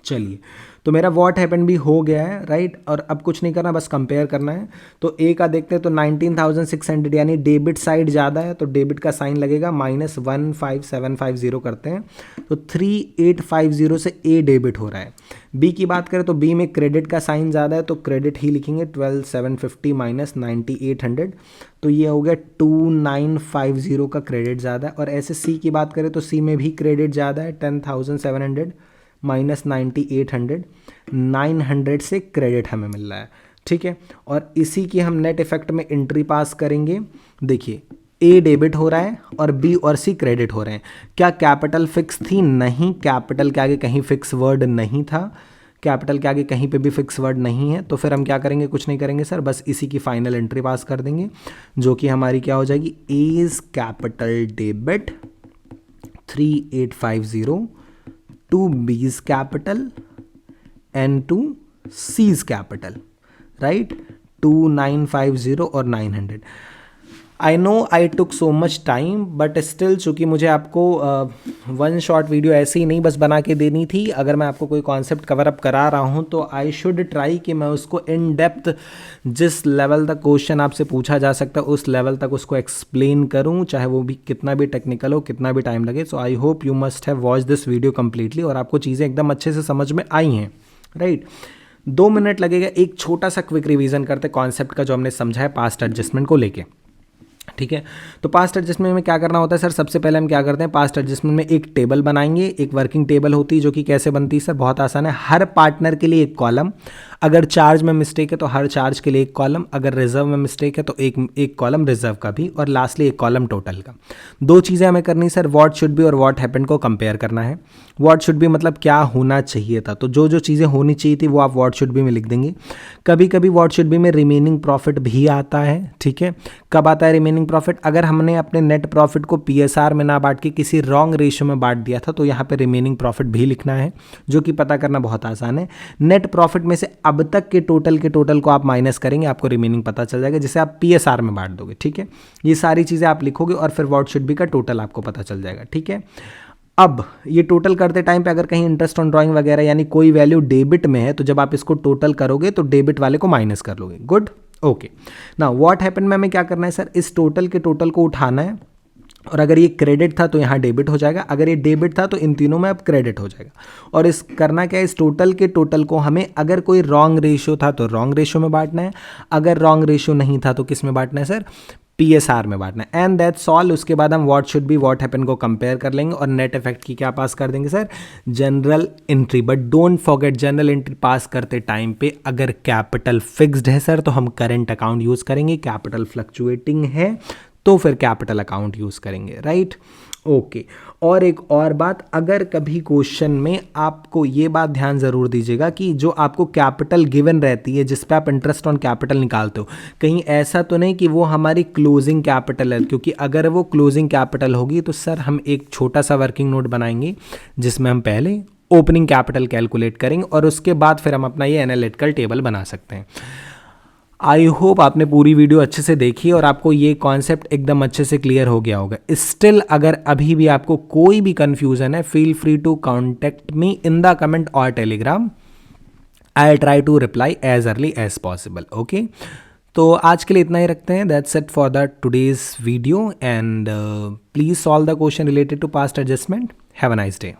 चलिए, तो मेरा व्हाट हैपेंड भी हो गया है, राइट। और अब कुछ नहीं करना, बस कंपेयर करना है। तो ए का देखते हैं तो 19,600 यानी डेबिट साइड ज़्यादा है, तो डेबिट का साइन लगेगा, -15750 करते हैं तो 3850 से ए डेबिट हो रहा है। बी की बात करें तो बी में क्रेडिट का साइन ज़्यादा है, तो क्रेडिट ही लिखेंगे, 12,750 माइनस 9,800, तो ये हो गया 2,950 का क्रेडिट ज़्यादा है। और ऐसे सी की बात करें तो सी में भी क्रेडिट ज़्यादा है, 10,700 माइनस 9,800, 900 से क्रेडिट हमें मिल रहा है। ठीक है, और इसी की हम नेट इफेक्ट में एंट्री पास करेंगे। देखिए ए डेबिट हो रहा है और बी और सी क्रेडिट हो रहे हैं। क्या कैपिटल फिक्स थी? नहीं, कैपिटल के आगे कहीं फिक्स वर्ड नहीं था, कैपिटल के आगे कहीं पे भी फिक्स वर्ड नहीं है। तो फिर हम क्या करेंगे, कुछ नहीं करेंगे सर, बस इसी की फाइनल एंट्री पास कर देंगे, जो कि हमारी क्या हो जाएगी, A's capital debit 3850 to B's capital and to C's capital, right, 2950 और 900। I know I took so much time, but still चूँकि मुझे आपको वन शॉट वीडियो ऐसे ही नहीं बस बना के देनी थी। अगर मैं आपको कोई कॉन्सेप्ट कवर अप करा रहा हूँ तो आई शुड ट्राई कि मैं उसको इन डेप्थ जिस लेवल तक क्वेश्चन आपसे पूछा जा सकता है उस लेवल तक उसको एक्सप्लेन करूँ, चाहे वो भी कितना भी टेक्निकल हो, कितना भी टाइम लगे। So I hope you must have watch this video completely और आपको चीज़ें एकदम अच्छे से समझ में आई हैं, राइट। 2 मिनट लगेगा, एक छोटा सा क्विक रिवीजन करते कॉन्सेप्ट का जो हमने समझा है पास्ट एडजस्टमेंट को लेके। ठीक है, तो पास्ट एडजस्टमेंट में क्या करना होता है सर, सबसे पहले हम क्या करते हैं, पास्ट एडजस्टमेंट में एक टेबल बनाएंगे, एक वर्किंग टेबल होती है, जो कि कैसे बनती है सर, बहुत आसान है। हर पार्टनर के लिए एक कॉलम, अगर चार्ज में मिस्टेक है तो हर चार्ज के लिए एक कॉलम, अगर रिजर्व में मिस्टेक है तो एक कॉलम रिजर्व का भी, और लास्टली एक कॉलम टोटल का। 2 चीज़ें हमें करनी सर, व्हाट शुड बी और व्हाट हैपेंड को कंपेयर करना है। व्हाट शुड बी मतलब क्या होना चाहिए था, तो जो जो चीज़ें होनी चाहिए थी वो आप व्हाट शुड बी में लिख देंगे। कभी कभी व्हाट शुड बी में रिमेनिंग प्रॉफिट भी आता है। ठीक है, कब आता है रिमेनिंग प्रॉफिट, अगर हमने अपने नेट प्रॉफिट को PSR में ना बांट के किसी रॉन्ग रेशियो में बांट दिया था तो यहाँ पे रिमेनिंग प्रॉफिट भी लिखना है, जो कि पता करना बहुत आसान है। नेट प्रॉफिट में से अब तक के टोटल को आप माइनस करेंगे, आपको रिमेनिंग पता चल जाएगा, जिसे आप PSR में बांट दोगे। ठीक है, ये सारी चीज़ें आप लिखोगे और फिर व्हाट शुड बी का टोटल आपको पता चल जाएगा। ठीक है, अब ये टोटल करते टाइम पे अगर कहीं इंटरेस्ट ऑन ड्राइंग वगैरह यानी कोई वैल्यू डेबिट में है तो जब आप इसको टोटल करोगे तो डेबिट वाले को माइनस कर लोगे। Good, okay. ना व्हाट हैपेंड में हमें क्या करना है सर, इस टोटल के टोटल को उठाना है, और अगर ये क्रेडिट था तो यहाँ डेबिट हो जाएगा, अगर ये डेबिट था तो इन तीनों में अब क्रेडिट हो जाएगा। और इस करना क्या है, इस टोटल के टोटल को हमें अगर कोई रॉन्ग रेशियो था तो रॉन्ग रेशियो में बांटना है, अगर रॉन्ग रेशियो नहीं था तो किस में बांटना है सर, PSR में बांटना है एंड दैट्स ऑल। उसके बाद हम what should be what happen को कंपेयर कर लेंगे और नेट इफेक्ट की क्या पास कर देंगे sir, general entry. But don't forget general entry पास करते टाइम पे अगर कैपिटल फिक्स्ड है सर तो हम करेंट अकाउंट यूज़ करेंगे, कैपिटल फ्लक्चुएटिंग है तो फिर कैपिटल अकाउंट यूज़ करेंगे, राइट। ओके और एक और बात, अगर कभी क्वेश्चन में आपको ये बात ध्यान ज़रूर दीजिएगा कि जो आपको कैपिटल गिवन रहती है जिस पे आप इंटरेस्ट ऑन कैपिटल निकालते हो, कहीं ऐसा तो नहीं कि वो हमारी क्लोजिंग कैपिटल है, क्योंकि अगर वो क्लोजिंग कैपिटल होगी तो सर हम एक छोटा सा वर्किंग नोट बनाएंगे जिसमें हम पहले ओपनिंग कैपिटल कैलकुलेट करेंगे और उसके बाद फिर हम अपना ये एनालिटिकल टेबल बना सकते हैं। आई होप आपने पूरी वीडियो अच्छे से देखी और आपको ये कॉन्सेप्ट एकदम अच्छे से क्लियर हो गया होगा। स्टिल अगर अभी भी आपको कोई भी कन्फ्यूज़न है, feel free to contact me in the comment और Telegram. I try to reply as early as possible. Okay, तो आज के लिए इतना ही रखते हैं। That's it for the today's video and please solve the question related to past adjustment. Have a nice day.